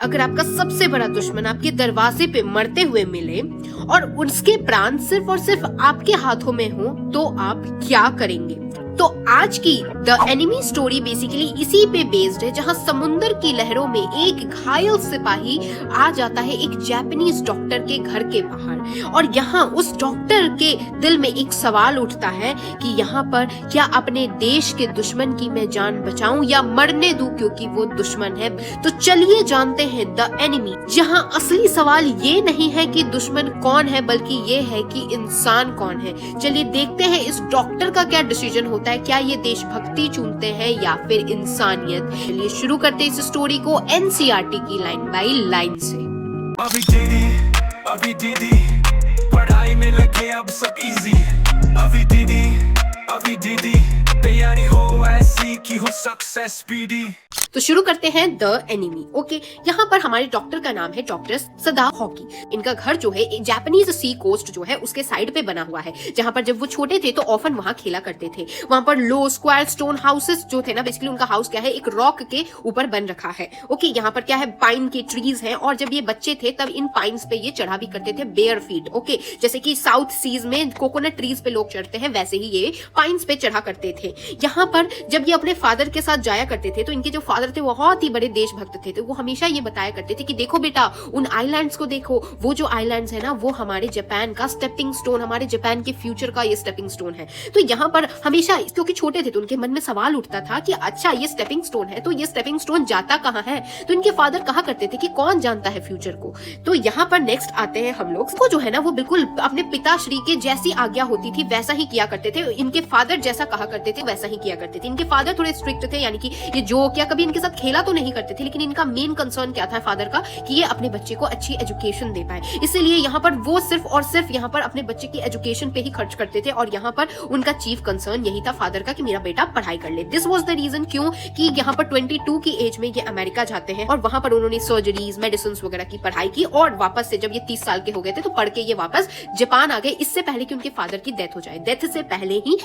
अगर आपका सबसे बड़ा दुश्मन आपके दरवाजे पे मरते हुए मिले और उसके प्राण सिर्फ और सिर्फ आपके हाथों में हो तो आप क्या करेंगे? तो आज की द एनिमी स्टोरी बेसिकली इसी पे बेस्ड है, जहां समुंदर की लहरों में एक घायल सिपाही आ जाता है एक जापानीज डॉक्टर के घर के बाहर, और यहाँ उस डॉक्टर के दिल में एक सवाल उठता है कि यहाँ पर क्या अपने देश के दुश्मन की मैं जान बचाऊं या मरने दूं क्योंकि वो दुश्मन है। तो चलिए जानते हैं द एनिमी, जहाँ असली सवाल ये नहीं है कि दुश्मन कौन है बल्कि ये है कि इंसान कौन है। चलिए देखते हैं इस डॉक्टर का क्या डिसीजन होता है, क्या ये देशभक्ति चुनते हैं या फिर इंसानियत। चलिए शुरू करते हैं इस स्टोरी को एनसीईआरटी की लाइन बाय लाइन से। अभी दीदी पढ़ाई में लगे अब सब इजी। अभी दीदी तैयारी हो ऐसी कि हो सक्सेस स्पीडी। तो शुरू करते हैं द एनिमी। ओके, यहाँ पर हमारे डॉक्टर का नाम है डॉक्टर सदाओ हॉकी। इनका घर जो है एक जापानीज सी कोस्ट जो है उसके साइड पे बना हुआ है, जहाँ पर जब वो छोटे थे तो ऑफन वहाँ खेला करते थे। वहाँ पर लो स्क्वायर स्टोन हाउसेस जो थे ना, बेसिकली उनका हाउस क्या है एक रॉक के ऊपर बन रखा है। ओके, यहाँ पर क्या है पाइन के ट्रीज हैं, और जब ये बच्चे थे तब इन पाइन्स पे ये चढ़ा भी करते थे बेयर फीट। ओके, जैसे कि साउथ सीज में कोकोनट ट्रीज पे लोग चढ़ते हैं वैसे ही ये पाइन्स पे चढ़ा करते थे। यहाँ पर जब ये अपने फादर के साथ जाया करते थे तो इनके जो फादर थे बहुत ही बड़े देशभक्त थे, तो वो हमेशा ये बताया करते थे कि देखो बेटा उन आइलैंड्स को देखो, वो जो आइलैंड्स है ना वो हमारे जापान का स्टेपिंग स्टोन, हमारे जापान के फ्यूचर का ये स्टेपिंग स्टोन है। तो यहाँ पर हमेशा क्योंकि छोटे थे तो उनके मन में सवाल उठता था कि अच्छा ये स्टेपिंग स्टोन है तो ये स्टेपिंग स्टोन जाता कहाँ है। तो इनके फादर कहा करते थे कि कौन जानता है फ्यूचर को। तो यहाँ पर नेक्स्ट आते हैं हम लोग को, जो है ना वो बिल्कुल अपने पिताश्री के जैसी आज्ञा होती थी वैसा ही किया करते थे। इनके फादर जैसा कहा करते थे वैसा ही किया करते थे। इनके फादर थोड़े स्ट्रिक्ट थे, यानी कि ये जो क्या कभी इनके साथ खेला तो नहीं करते थे, लेकिन इनका मेन कंसर्न क्या था फादर का कि ये अपने बच्चे को अच्छी एजुकेशन दे पाए। इसीलिए यहाँ पर वो सिर्फ और सिर्फ यहाँ पर अपने बच्चे की एजुकेशन पे ही खर्च करते थे, और यहाँ पर उनका चीफ कंसर्न यही था फादर का कि मेरा बेटा पढ़ाई कर ले। दिस वाज द रीजन क्यों कि यहाँ पर 22 की एज में ये अमेरिका जाते हैं, और वहां पर उन्होंने सर्जरीज मेडिसिन वगैरह की पढ़ाई की, और वापस से जब ये 30 साल के हो गए थे तो पढ़ के ये वापस जापान आ गए, इससे पहले कि उनके फादर की डेथ हो जाए। डेथ से पहले ही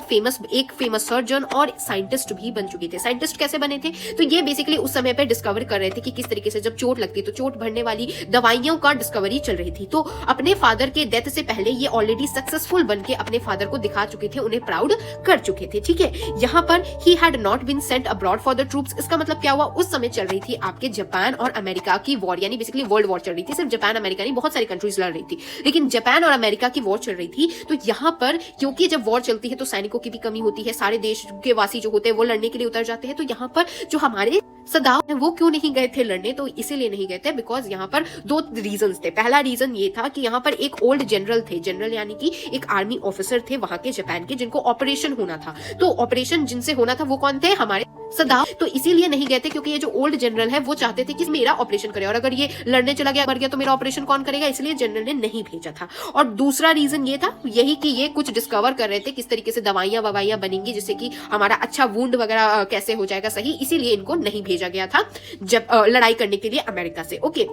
एक फेमस सर्जन और साइंटिस्ट भी बन चुके थे। साइंटिस्ट कैसे बने थे, तो ये बेसिकली उस समय पे डिस्कवर कर रहे थे कि किस तरीके से जब चोट लगती है तो चोट भरने वाली दवाइयों का डिस्कवरी चल रही थी। तो अपने फादर के डेथ से पहले ये ऑलरेडी सक्सेसफुल बनके अपने फादर को दिखा चुके थे, उन्हें प्राउड कर चुके थे। ठीक है, यहाँ पर ही had not been sent abroad for the troops. इसका मतलब क्या हुआ, उस समय चल रही थी आपके जापान और अमेरिका की वॉर, यानी बेसिकली वर्ल्ड वॉर चल रही थी। सिर्फ जापान अमेरिका नहीं, बहुत सारी कंट्रीज लड़ रही थी, लेकिन जापान और अमेरिका की वॉर चल रही थी। तो यहाँ पर क्योंकि जब वॉर चलती है तो सैनिकों की भी कमी होती है, सारे देश के वासी जो होते हैं वो लड़ने के लिए उतर जाते हैं। तो यहाँ पर जो हमारे सदाओ है वो क्यों नहीं गए थे लड़ने, तो इसीलिए नहीं गए थे बिकॉज यहाँ पर दो रीजंस थे। पहला रीजन ये था कि यहाँ पर एक ओल्ड जनरल थे, जनरल यानी कि एक आर्मी ऑफिसर थे वहां के जापान के, जिनको ऑपरेशन होना था। तो ऑपरेशन जिनसे होना था वो कौन थे, हमारे सदाओ। तो इसीलिए नहीं गए थे क्योंकि ये जो ओल्ड जनरल है वो चाहते थे कि मेरा ऑपरेशन करे, और अगर ये लड़ने चला गया मर गया तो मेरा ऑपरेशन कौन करेगा, इसलिए जनरल ने नहीं भेजा था। और दूसरा रीजन ये था यही कि ये कुछ डिस्कवर कर रहे थे किस तरीके से दवाइयां ववाइयां बनेंगी जिससे कि हमारा अच्छा वुंड वगैरह कैसे हो जाएगा सही, इसीलिए इनको नहीं भेजा गया था जब लड़ाई करने के लिए अमेरिका से। ओके,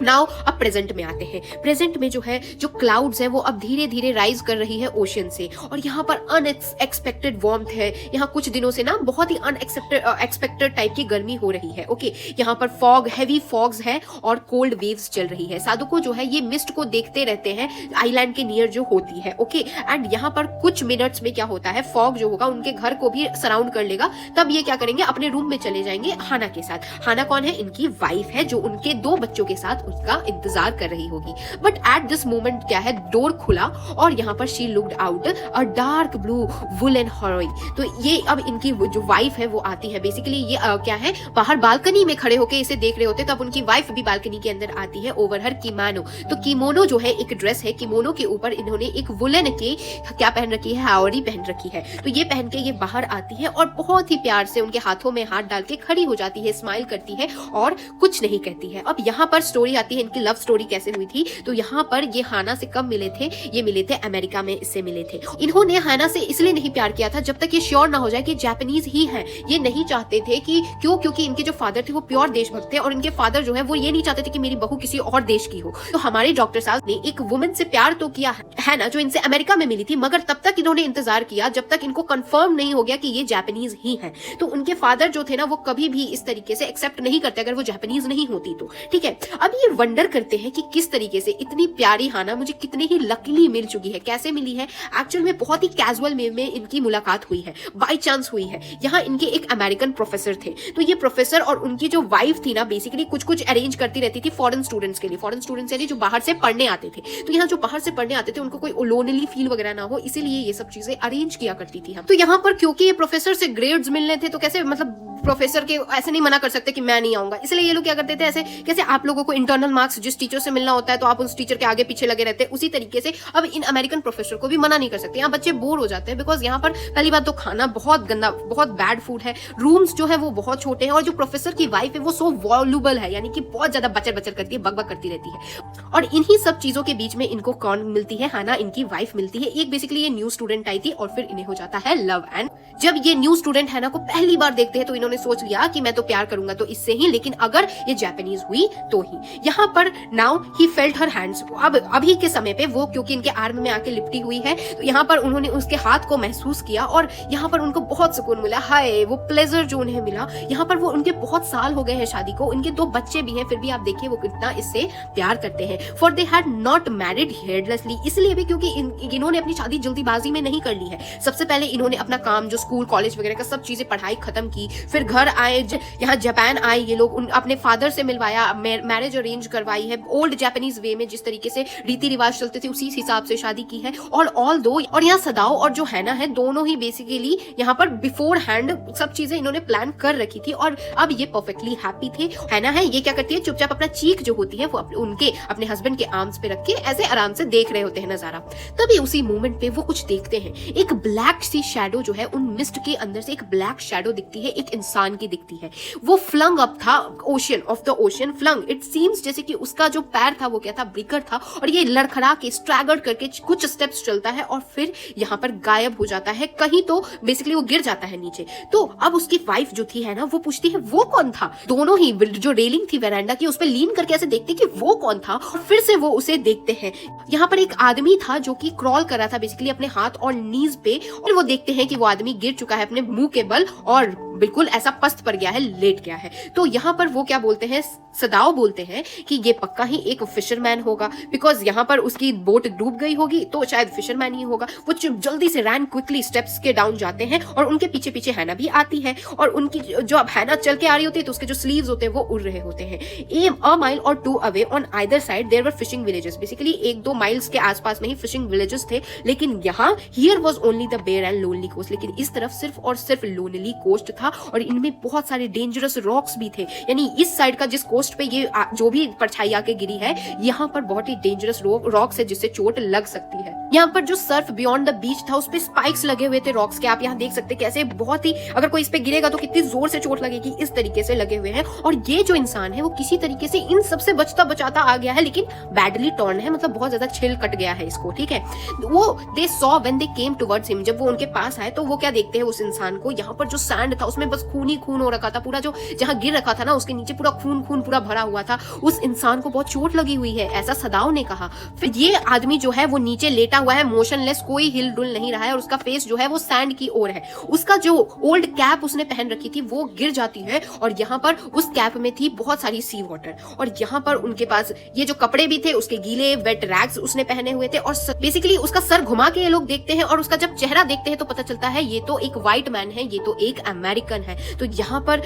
नाउ अब प्रेजेंट में आते हैं। प्रेजेंट में जो है जो क्लाउड्स है वो अब धीरे धीरे राइज कर रही है ओशन से, और यहाँ पर अनएक्सपेक्टेड वार्मथ है। यहाँ कुछ दिनों से ना बहुत ही अनएक्सपेक्टेड टाइप की गर्मी हो रही है। ओके, यहाँ पर फॉग, हैवी फॉग्स है और कोल्ड वेव्स चल रही है। साधुको जो है ये मिस्ट को देखते रहते हैं आइलैंड के नियर जो होती है। ओके, एंड यहाँ पर कुछ मिनट्स में क्या होता है, फॉग जो होगा उनके घर को भी सराउंड कर लेगा। तब ये क्या करेंगे, अपने रूम में चले जाएंगे हाना के साथ। हाना कौन है, इनकी वाइफ है जो उनके 2 बच्चों के साथ उसका इंतजार कर रही होगी। बट एट दिस मोमेंट क्या है, डोर खुला और यहाँ पर she looked out a dark blue woollen haori. तो ये अब इनकी जो वाइफ है वो आती है। बेसिकली ये क्या है, बाहर बालकनी में खड़े होके इसे देख रहे होते, तब उनकी वाइफ भी बालकनी के अंदर आती है ओवर हर किमोनो। तो किमोनो जो है एक ड्रेस है, किमोनो के ऊपर इन्होंने एक वुलन के क्या पहन रखी है, हाओरी पहन रखी है। तो ये पहन के ये बाहर आती है और बहुत ही प्यार से उनके हाथों में हाथ डाल के खड़ी हो जाती है, स्माइल करती है और कुछ नहीं कहती है। अब यहाँ पर स्टोरी स्टोरी आती है इनकी लव स्टोरी कैसे हुई थी। तो यहाँ पर ये हाना से कब मिले थे, ये मिले थे अमेरिका में, इससे मिले थे। इन्होंने हाना से इसलिए नहीं प्यार किया था जब तक ये श्योर ना हो जाए कि जापानीज ही है। ये नहीं चाहते थे कि क्योंकि इनके जो फादर थे वो प्योर देशभक्त थे और इनके फादर जो है वो ये नहीं चाहते थे कि मेरी बहू किसी और देश की हो। तो हमारे डॉक्टर साहब ने एक वुमन से प्यार तो किया है ना, जो इनसे अमेरिका में मिली थी, मगर तब तक इन्होंने इंतजार किया जब तक इनको कंफर्म नहीं हो गया कि ये जापानीज ही है। तो उनके फादर जो थे ना वो कभी भी इस तरीके से एक्सेप्ट नहीं करते अगर वो जापानीज नहीं होती तो, ठीक है। अब ये वंडर करते हैं कि किस तरीके से इतनी प्यारी हाना मुझे कितनी ही लकीली मिल चुकी है, कैसे मिली है। एक्चुअल में बहुत ही कैजुअल वे में इनकी मुलाकात हुई है, बाय चांस हुई है। यहाँ इनके एक अमेरिकन प्रोफेसर थे, तो ये प्रोफेसर और उनकी जो वाइफ थी ना बेसिकली कुछ अरेंज करती रहती थी फॉरेन स्टूडेंट्स के लिए। फॉरेन स्टूडेंट्स यानी जो बाहर से पढ़ने आते थे। तो यहाँ जो बाहर से पढ़ने आते थे उनको कोई लोनली फील वगैरह ना हो, इसीलिए ये सब चीजें अरेंज किया करती थी हम। तो यहाँ पर क्योंकि ये प्रोफेसर से ग्रेड्स मिलने थे तो कैसे, मतलब प्रोफेसर के ऐसे नहीं मना कर सकते कि मैं नहीं आऊंगा, इसलिए ये लोग क्या करते थे, ऐसे कैसे आप लोगों को इंटरनल मार्क्स जिस टीचर से मिलना होता है तो आप उस टीचर के आगे पीछे लगे रहते हैं, उसी तरीके से अब इन अमेरिकन प्रोफेसर को भी मना नहीं कर सकते। यहाँ बच्चे बोर हो जाते हैं बिकॉज यहाँ पर पहली बात तो खाना बहुत गंदा, बहुत बैड फूड है, रूम्स जो है वो बहुत छोटे हैं और जो प्रोफेसर की वाइफ है वो सो वॉल्यूबल है, यानी कि बहुत ज्यादा बचर बचर करती है, बकबक करती रहती है। और इन्हीं सब चीजों के बीच में इनको कौन मिलती है, हाना इनकी वाइफ मिलती है। एक बेसिकली ये न्यू स्टूडेंट आई थी और फिर इन्हें हो जाता है लव। एंड जब ये न्यू स्टूडेंट है ना को पहली बार देखते हैं तो इन्होंने सोच लिया कि मैं तो प्यार करूंगा तो इससे ही, लेकिन अगर ये जापानीज हुई तो ही। यहाँ पर now he felt her hands, अब अभी के समय पे वो क्योंकि इनके आर्म में आके लिपटी हुई है तो यहाँ पर उन्होंने उसके हाथ को महसूस किया और यहाँ पर उनको बहुत सुकून मिला। हाय वो प्लेजर जो उन्हें मिला। यहाँ पर वो उनके बहुत साल हो गए हैं शादी को, उनके 2 बच्चे भी हैं, फिर भी आप देखिए वो कितना इससे प्यार करते हैं। For they had not married heedlessly, इसलिए भी क्योंकि इन्होंने अपनी शादी जल्दीबाजी में नहीं कर ली है। सबसे पहले इन्होंने अपना काम जो स्कूल कॉलेज वगैरह का सब चीजें पढ़ाई खत्म की, फिर घर आए, यहाँ जापान आए ये लोग, अपने फादर से मिलवाया, मैरिज अरेंज करवाई है ओल्ड जापानीज वे में, जिस तरीके से रीति रिवाज चलते थे उसी हिसाब से शादी की है। और ऑल दो और यहाँ सदाओ और जो हैना है दोनों ही बेसिकली यहाँ पर बिफोर हैंड सब चीजें इन्होंने प्लान कर रखी थी और अब ये परफेक्टली हैप्पी थे। हैना है ये क्या करती है, चुपचाप अपना चीक जो होती है वो उनके अपने हस्बैंड के आर्म्स पे रख के ऐसे आराम से देख रहे होते हैं नजारा। तभी उसी मोमेंट पे वो कुछ देखते हैं, एक ब्लैक सी शैडो जो है उन मिस्ट के अंदर से एक ब्लैक शैडो दिखती है, एक इंसान की दिखती है। वो फ्लंग अप था ocean of the ocean, flung it seems जैसे कि उसका जो पैर था वो क्या था, ब्रिकर था और ये लड़खड़ा के स्ट्रैगल करके कुछ स्टेप्स चलता है और फिर यहाँ पर गायब हो जाता है कहीं, तो बेसिकली वो गिर जाता है नीचे। तो अब उसकी वाइफ जो थी है ना वो पूछती है वो कौन था। दोनों ही जो रेलिंग थी वेरांडा की उस पर लीन करके ऐसे देखते कि वो कौन था और फिर से वो उसे देखते हैं। यहाँ पर एक आदमी था जो कि क्रॉल कर रहा था बेसिकली अपने हाथ और नीज पे, और वो देखते हैं कि वो आदमी गिर चुका है अपने मुंह के बल और बिल्कुल ऐसा पस्त पर गया है, लेट गया है। तो यहाँ पर वो क्या बोलते हैं, सदाओ बोलते हैं कि ये पक्का ही एक फिशरमैन होगा, बिकॉज यहाँ पर उसकी बोट डूब गई होगी तो शायद फिशरमैन ही होगा। वो जल्दी से रैन क्विकली स्टेप्स के डाउन जाते हैं और उनके पीछे पीछे हैना भी आती है और उनकी जो अब हैना चल के आ रही होती है तो उसके जो स्लीव्स होते हैं वो उड़ रहे होते हैं। A mile or 2 away on either side there were fishing villages, basically 1-2 miles के आसपास में ही फिशिंग विलेजेस थे, लेकिन यहाँ here was only the bare and lonely coast, लेकिन इस तरफ सिर्फ और सिर्फ लोनली कोस्ट था और इनमें बहुत सारे डेंजरस रॉक्स भी थे। यानी इस साइड का जिस कोस्ट पे ये जो भी परछाई आके गिरी है यहाँ पर बहुत ही डेंजरस रॉक्स है जिससे चोट लग सकती है। यहाँ पर जो सर्फ बियॉन्ड द बीच था उस पे स्पाइक्स लगे हुए थे रॉक्स के, आप यहाँ देख सकते कैसे बहुत ही, अगर कोई इस पे गिरेगा तो कितनी जोर से चोट लगेगी, इस तरीके से लगे हुए हैं। और ये जो इंसान है वो किसी तरीके से इन सबसे बचता बचाता आ गया है, लेकिन बैडली टॉर्न है, मतलब बहुत ज्यादा छिल कट गया है इसको, ठीक है। वो they saw when they came towards him, जब वो उनके पास आए तो वो क्या देखते हैं उस इंसान को, यहाँ पर जो सैंड था उसमें बस खून ही खून हो रखा था, पूरा जो जहाँ गिर रखा था ना उसके नीचे पूरा खून खून पूरा भरा हुआ था। उस इंसान को बहुत चोट लगी हुई है ऐसा सदाओ ने कहा। फिर ये आदमी जो है वो नीचे लेटा हुआ है मोशनलेस, कोई हिल डुल नहीं रहा है और उसका फेस जो है वो सैंड की ओर है। उसका जो ओल्ड कैप उसने पहन रखी थी वो गिर जाती है और यहाँ पर उस कैप में थी बहुत सारी सी वाटर और यहाँ पर उनके पास ये जो कपड़े भी थे उसके गीले वेट रैग्स उसने पहने हुए थे और बेसिकली उसका सर घुमा के ये लोग देखते हैं और उसका जब चेहरा देखते हैं तो पता चलता है ये तो एक व्हाइट मैन है, ये तो एक अमेरिकन है। तो यहाँ पर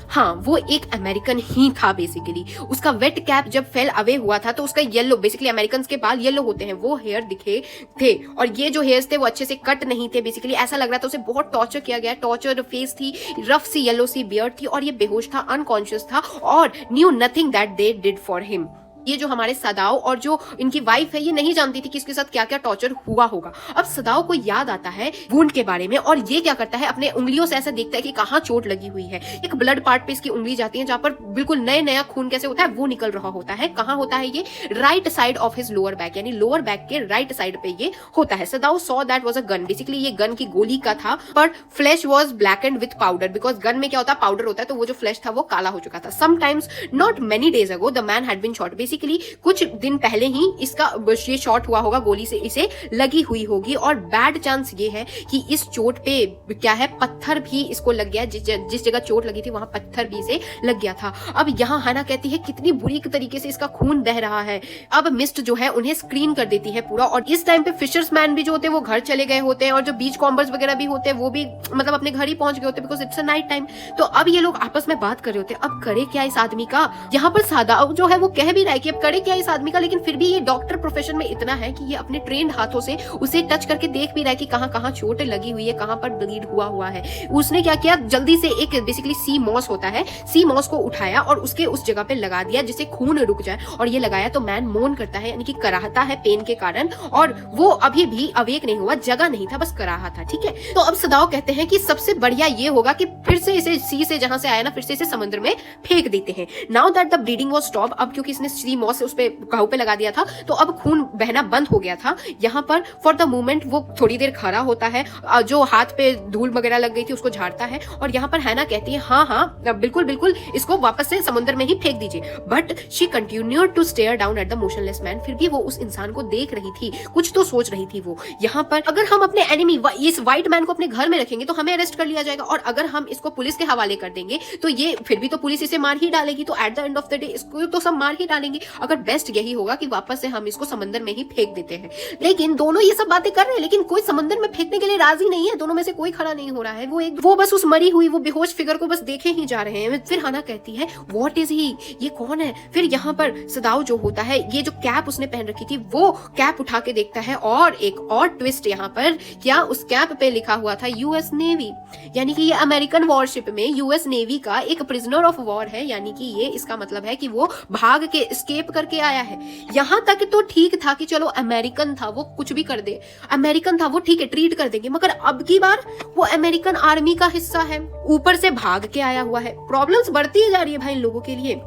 हाँ वो एक अमेरिकन ही था बेसिकली। उसका वेट कैप जब फेल अवे हुआ था तो उसका येलो, बेसिकली अमेरिकन के बाल येलो होते हैं, वो हेयर दिखे थे और ये जो हेयर्स थे वो अच्छे से कट नहीं थे, बेसिकली ऐसा लग रहा था उसे बहुत टॉर्चर किया गया। टॉर्चर फेस थी, रफ सी येलो सी बियर्ड थी और ये बेहोश था, अनकॉन्शियस था और knew nothing that they did for him. ये जो हमारे सदाव और जो इनकी वाइफ है ये नहीं जानती थी कि इसके साथ क्या क्या टॉर्चर हुआ होगा। अब सदाव को याद आता है वुंड के बारे में और ये क्या करता है अपने उंगलियों से ऐसा देखता है कि कहाँ चोट लगी हुई है। एक ब्लड पार्ट पे इसकी उंगली जाती है जहां पर बिल्कुल नया खून कैसे होता है वो निकल रहा होता है। कहाँ होता है ये? Right side of his lower back, यानी लोअर बैक के राइट साइड पे ये होता है। Sadao saw that was a gun, basically ये गन की गोली का था, पर flash was blackened with powder, because gun में क्या होता है पाउडर होता है, तो वो जो फ्लैश था वो काला हो चुका था। Sometimes not many days ago the man had been shot, basically कुछ दिन पहले ही इसका ये शॉट हुआ होगा, गोली से इसे लगी हुई होगी। और बैड चांस ये है कि इस चोट पे क्या है पत्थर भी इसको लग गया, जिस जगह चोट लगी थी वहां पत्थर भी इसे लग गया था। अब यहाँ हना कहती है कितनी बुरी तरीके से इसका खून बह रहा है। अब मिस्ट जो है उन्हें स्क्रीन कर देती है पूरा, और इस टाइम पे फिशर्स मैन भी जो होते हैं वो घर चले गए होते हैं, और जो बीच कॉम्बर्स वगैरह भी होते हैं वो भी मतलब अपने घर ही पहुंच गए होते हैं, because it's a night time. तो अब ये लोग आपस में बात कर रहे होते हैं अब करे क्या इस आदमी का। यहाँ पर सदाव जो है वो कह भी रहा है कि अब करे क्या इस आदमी का, लेकिन फिर भी ये डॉक्टर प्रोफेशन में इतना है कि ये अपने ट्रेंड हाथों से उसे टच करके देख भी रहा है कि कहाँ कहाँ चोट लगी हुई है, कहाँ पर ब्लीड हुआ है। उसने क्या किया, जल्दी से एक बेसिकली सी मॉस होता है, सी मॉस को उठाया और उसके उस जगह पे लगा दिया जिससे खून रुक जाए। और ये लगाया तो मैन मोन करता है, यानी कि कराहता है पेन के कारण, और वो अभी भी अवेक नहीं हुआ, जगा नहीं था, बस कराहा था। ठीक है, तो अब सदाव कहते हैं कि सबसे बढ़िया ये होगा कि फिर से इसे सी से जहां से आया ना फिर से इसे समुद्र में फेंक देते हैं। Now that the bleeding was stop, अब क्योंकि इसने सी मॉस से उस पे घाव पे लगा दिया था तो अब खून बहना बंद हो गया था। यहाँ पर फॉर द मोमेंट वो थोड़ी देर खड़ा होता है, जो हाथ पे धूल वगैरह लग गई थी उसको झाड़ता है, और यहाँ पर हैना कहती है हाँ बिल्कुल बिल्कुल इसको वापस से समुद्र में ही फेंक दीजिए। But she continued to stare down at the motionless man, फिर भी वो उस इंसान को देख रही थी, कुछ तो सोच रही थी वो। यहाँ पर अगर हम अपने एनिमी इस व्हाइट मैन को अपने घर में रखेंगे तो हमें अरेस्ट कर लिया जाएगा, और अगर हम इसको पुलिस के हवाले कर देंगे तो ये फिर भी तो पुलिस इसे मार ही डालेगी, तो at the end of the day इसको तो सब मार ही डालेंगे। अगर बेस्ट यही होगा कि वापस से हम इसको समंदर में ही फेंक देते हैं। लेकिन दोनों ये सब बातें कर रहे हैं, लेकिन कोई समंदर में फेंकने के लिए राजी नहीं है, दोनों में से कोई खड़ा नहीं हो रहा है। वो बस उस मरी हुई वो बेहोश फिगर को बस देखे ही जा रहे हैं। फिर हना कहती है व्हाट इज ही, ये कौन है। फिर यहाँ पर सदाव जो होता है, ये जो कैप उसने पहन रखी थी वो कैप उठा के देखता है, और एक और ट्विस्ट यहाँ पर, क्या उस कैप पे लिखा हुआ था यूएस नेवी, यानी कि ये अमेरिकन वॉरशिप में यूएस नेवी का एक प्रिजनर ऑफ वॉर है, यानी कि ये इसका मतलब है कि वो भाग के एस्केप करके आया है। यहाँ तक तो ठीक था कि चलो अमेरिकन था वो कुछ भी कर दे, अमेरिकन था वो ठीक है ट्रीट कर देंगे, मगर अब की बार वो अमेरिकन आर्मी का हिस्सा है, ऊपर से भाग के आया हुआ है। प्रॉब्लम्स बढ़ती ही जा रही है भाई इन लोगों के लिए,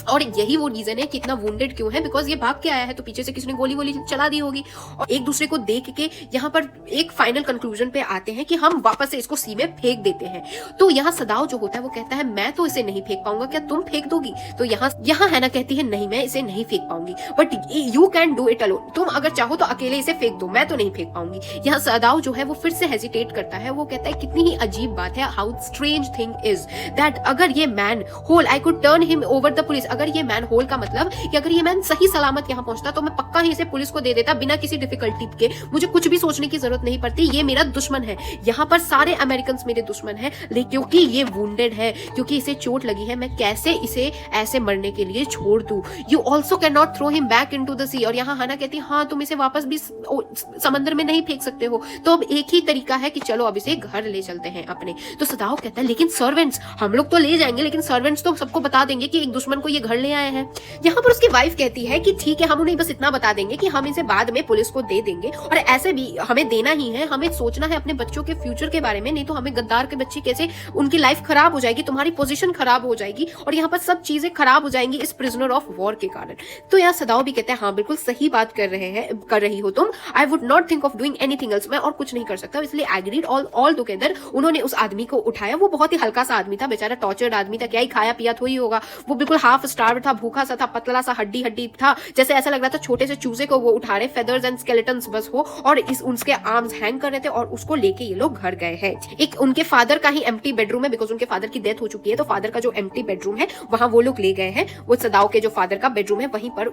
और यही वो रीजन है कि इतना वुंडेड क्यों है, बिकॉज ये भाग के आया है तो पीछे से किसी ने गोली वोली चला दी होगी। और एक दूसरे को देख के यहाँ पर एक फाइनल कंक्लूजन पे आते हैं कि हम वापस से इसको सी में फेंक देते हैं। तो यहाँ सदाव जो होता है वो कहता है मैं तो इसे नहीं फेंक पाऊंगा, क्या तुम फेंक दोगी। तो यहाँ हैना कहती है नहीं मैं इसे नहीं फेंक पाऊंगी, but you can do it alone, तुम अगर चाहो तो अकेले इसे फेंक दो, मैं तो नहीं फेंक पाऊंगी। यहाँ सदाव जो है वो फिर से हेजिटेट करता है, वो कहता है कितनी ही अजीब बात है, how strange thing is that अगर ये man whole I could turn him over the police, अगर ये मैन होल का मतलब कि अगर ये मैन सही सलामत यहाँ पहुंचता तो मैं पक्का ही इसे पुलिस को दे देता बिना किसी डिफिकल्टी के, मुझे कुछ भी सोचने की जरूरत नहीं पड़ती, ये मेरा दुश्मन है। यहाँ पर सारे अमेरिकन मेरे दुश्मन है, लेकिन क्योंकि ये वुंडेड है, क्योंकि इसे चोट लगी है, मैं कैसे इसे ऐसे मरने के लिए छोड़ दूं। You also can not throw him back into the sea, और यहाँ हना कहती है हाँ तुम इसे वापस भी समंदर में नहीं फेंक सकते हो, तो अब एक ही तरीका है कि चलो अब इसे घर ले चलते हैं अपने। तो सदाव कहता है लेकिन सर्वेंट्स, हम लोग तो ले जाएंगे लेकिन सर्वेंट्स तो सबको बता देंगे कि एक दुश्मन को ये घर ले आए हैं। यहाँ पर उसकी वाइफ कहती है कि ठीक है हम उन्हें बस इतना बता देंगे कि हम इसे बाद में पुलिस को दे देंगे, और ऐसे भी हमें देना ही है, हमें सोचना है अपने बच्चों के फ्यूचर के बारे में, नहीं तो हमें गद्दार के बच्चे कैसे, उनकी लाइफ खराब हो जाएगी, तुम्हारी पोजीशन खराब हो जाएगी, और यहाँ पर सब चीजें खराब हो जाएंगी इस प्रिजनर ऑफ वॉर के कारण। तो यहाँ सदाव भी कहते हैं हाँ बिल्कुल सही बात कर रही हो तुम, आई would not think of doing anything else, मैं और कुछ नहीं कर सकता, इसलिए एग्रीड ऑल टुगेदर। उन्होंने उस आदमी को उठाया, वो बहुत ही हल्का सा आदमी था, बेचारा टॉर्चर्ड आदमी था, क्या ही खाया पिया थोड़ी होगा, वो बिल्कुल हाफ स्टार्व था, भूखा सा था, पतला सा हड्डी था, जैसे ऐसा लग रहा था छोटे से चूजे को वो उठा रहे, फेदर्स एंड स्केलेटन्स बस हो, और उसके आर्म्स हैंग कर रहे थे, और उसको लेके ये लोग घर गए हैं। एक उनके फादर का ही एम्प्टी बेडरूम है, बिकॉज उनके फादर की डेथ हो चुकी है, तो फादर का जो एम्प्टी बेडरूम है वहां वो लोग ले गए हैं, वो सदाव के जो फादर का बेडरूम है वहीं पर,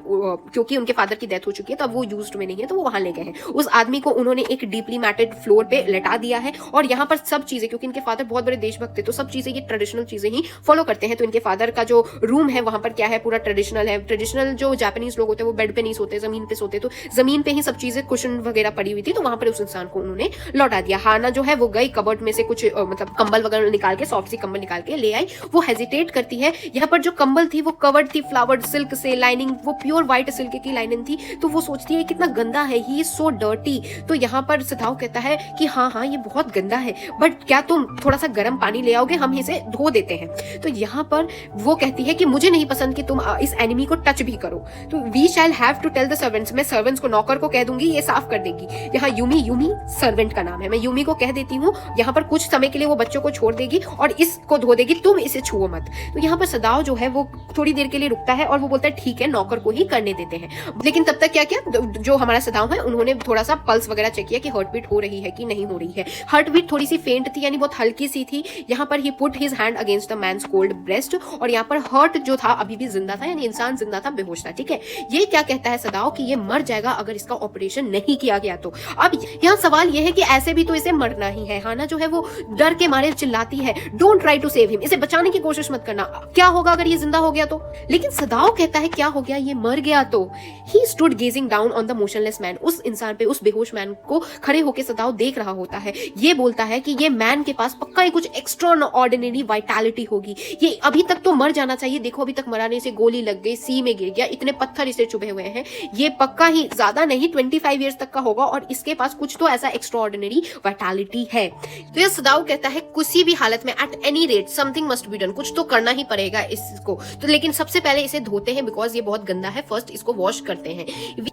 क्योंकि उनके फादर की डेथ हो चुकी है तो अब वो यूज्ड में नहीं है, तो वो वहां ले गए हैं। उस आदमी को उन्होंने एक डीपली मैटेड फ्लोर पे लेटा दिया है, और यहाँ पर सब चीजें, क्योंकि इनके फादर बहुत बड़े देशभक्त थे तो सब चीजें ये ट्रेडिशनल चीजें ही फॉलो करते हैं, तो इनके फादर का जो रूम है वहां पर क्या है, पूरा ट्रेडिशनल है। ट्रेडिशनल जो जापानीज लोग होते हैं वो बेड पे नहीं सोते, जमीन पे सोते, तो जमीन पे ही सब चीजें कुशन वगैरह पड़ी हुई थी, तो वहां पर उस इंसान को उन्होंने लौटा दिया। हाना जो है वो गई कबर्ड में से कुछ मतलब कंबल वगैरह निकाल के, सॉफ्ट सी कंबल निकाल के ले आई। वो हेजिटेट करती है। यहाँ पर जो कंबल थी वो कवर्ड थी फ्लावर्ड सिल्क से, लाइनिंग वो प्योर व्हाइट सिल्क की लाइनिंग थी, तो वो सोचती है कितना गंदा है, ही इज सो डर्टी। तो यहाँ पर सदाओ कहता है कि हाँ हाँ ये बहुत गंदा है, बट क्या तुम थोड़ा सा गर्म पानी ले आओगे, हम इसे धो देते हैं। तो यहाँ पर वो कहती है कि मुझे नहीं पसंद कि तुम इस एनिमी को टच भी करो, तो we shall have to tell the servants, मैं सर्वेंट्स को, नौकर को कह दूंगी, ये साफ कर देगी। यहाँ यूमी, यूमी सर्वेंट का नाम है, मैं यूमी को कह देती हूँ, यहाँ पर कुछ समय के लिए वो बच्चों को छोड़ देगी और इसको धो देगी, तुम इसे छुओ मत। तो यहाँ पर सदाओ जो है वो थोड़ी देर के लिए रुकता है और वो बोलता है ठीक है, नौकर को ही करने देते हैं। लेकिन तब तक क्या किया, जो हमारा सदाओ है उन्होंने थोड़ा सा पल्स वगैरह चेक किया कि हार्ट बीट हो रही है कि नहीं हो रही है। हार्ट बीट थोड़ी सी फेंट थी, यानी बहुत हल्की सी थी। यहाँ पर he put his hand against the man's cold breast, और यहाँ पर हार्ट जो था अभी भी जिंदा था, यानी इंसान जिंदा था, बेहोश था। ठीक है, ये क्या कहता है सदाओ कि ये मर जाएगा अगर इसका ऑपरेशन नहीं किया गया तो। अब यहाँ सवाल ये है कि ऐसे भी तो इसे मरना ही है। हाना जो है वो डर के मारे चिल्लाती है, don't try to save him, इसे बचाने की कोशिश मत करना, क्या होगा अगर ये जिंदा हो गया तो। लेकिन सदाओ कहता है क्या हो गया, ये मर गया तो। He stood gazing down on the motionless man, उस इंसान पे, उस बेहोश मैन को खड़े होकर सदाओ देख रहा होता है। ये बोलता है कि ये मैन के पास पक्का ही कुछ एक्स्ट्रा ऑर्डिनरी वाइटैलिटी होगी, ये अभी तक तो मर जाना चाहिए, देखो अभी तक मरा नहीं, इसे गोली लग गई, सी में गिर गया, इतने पत्थर इसे चुभे हुए हैं, ये पक्का ही ज्यादा नहीं 25 ईयर्स तक का होगा और इसके पास कुछ तो ऐसा एक्स्ट्रा ऑर्डिनरी वाइटैलिटी है। तो ये सदाओ कहता है किसी भी हालत में at any rate something must be done, कुछ तो करना ही पड़ेगा इसको। तो लेकिन सबसे पहले इसे धोते हैं बिकॉज ये बहुत गंदा है, फर्स्ट इसको वॉश करते हैं।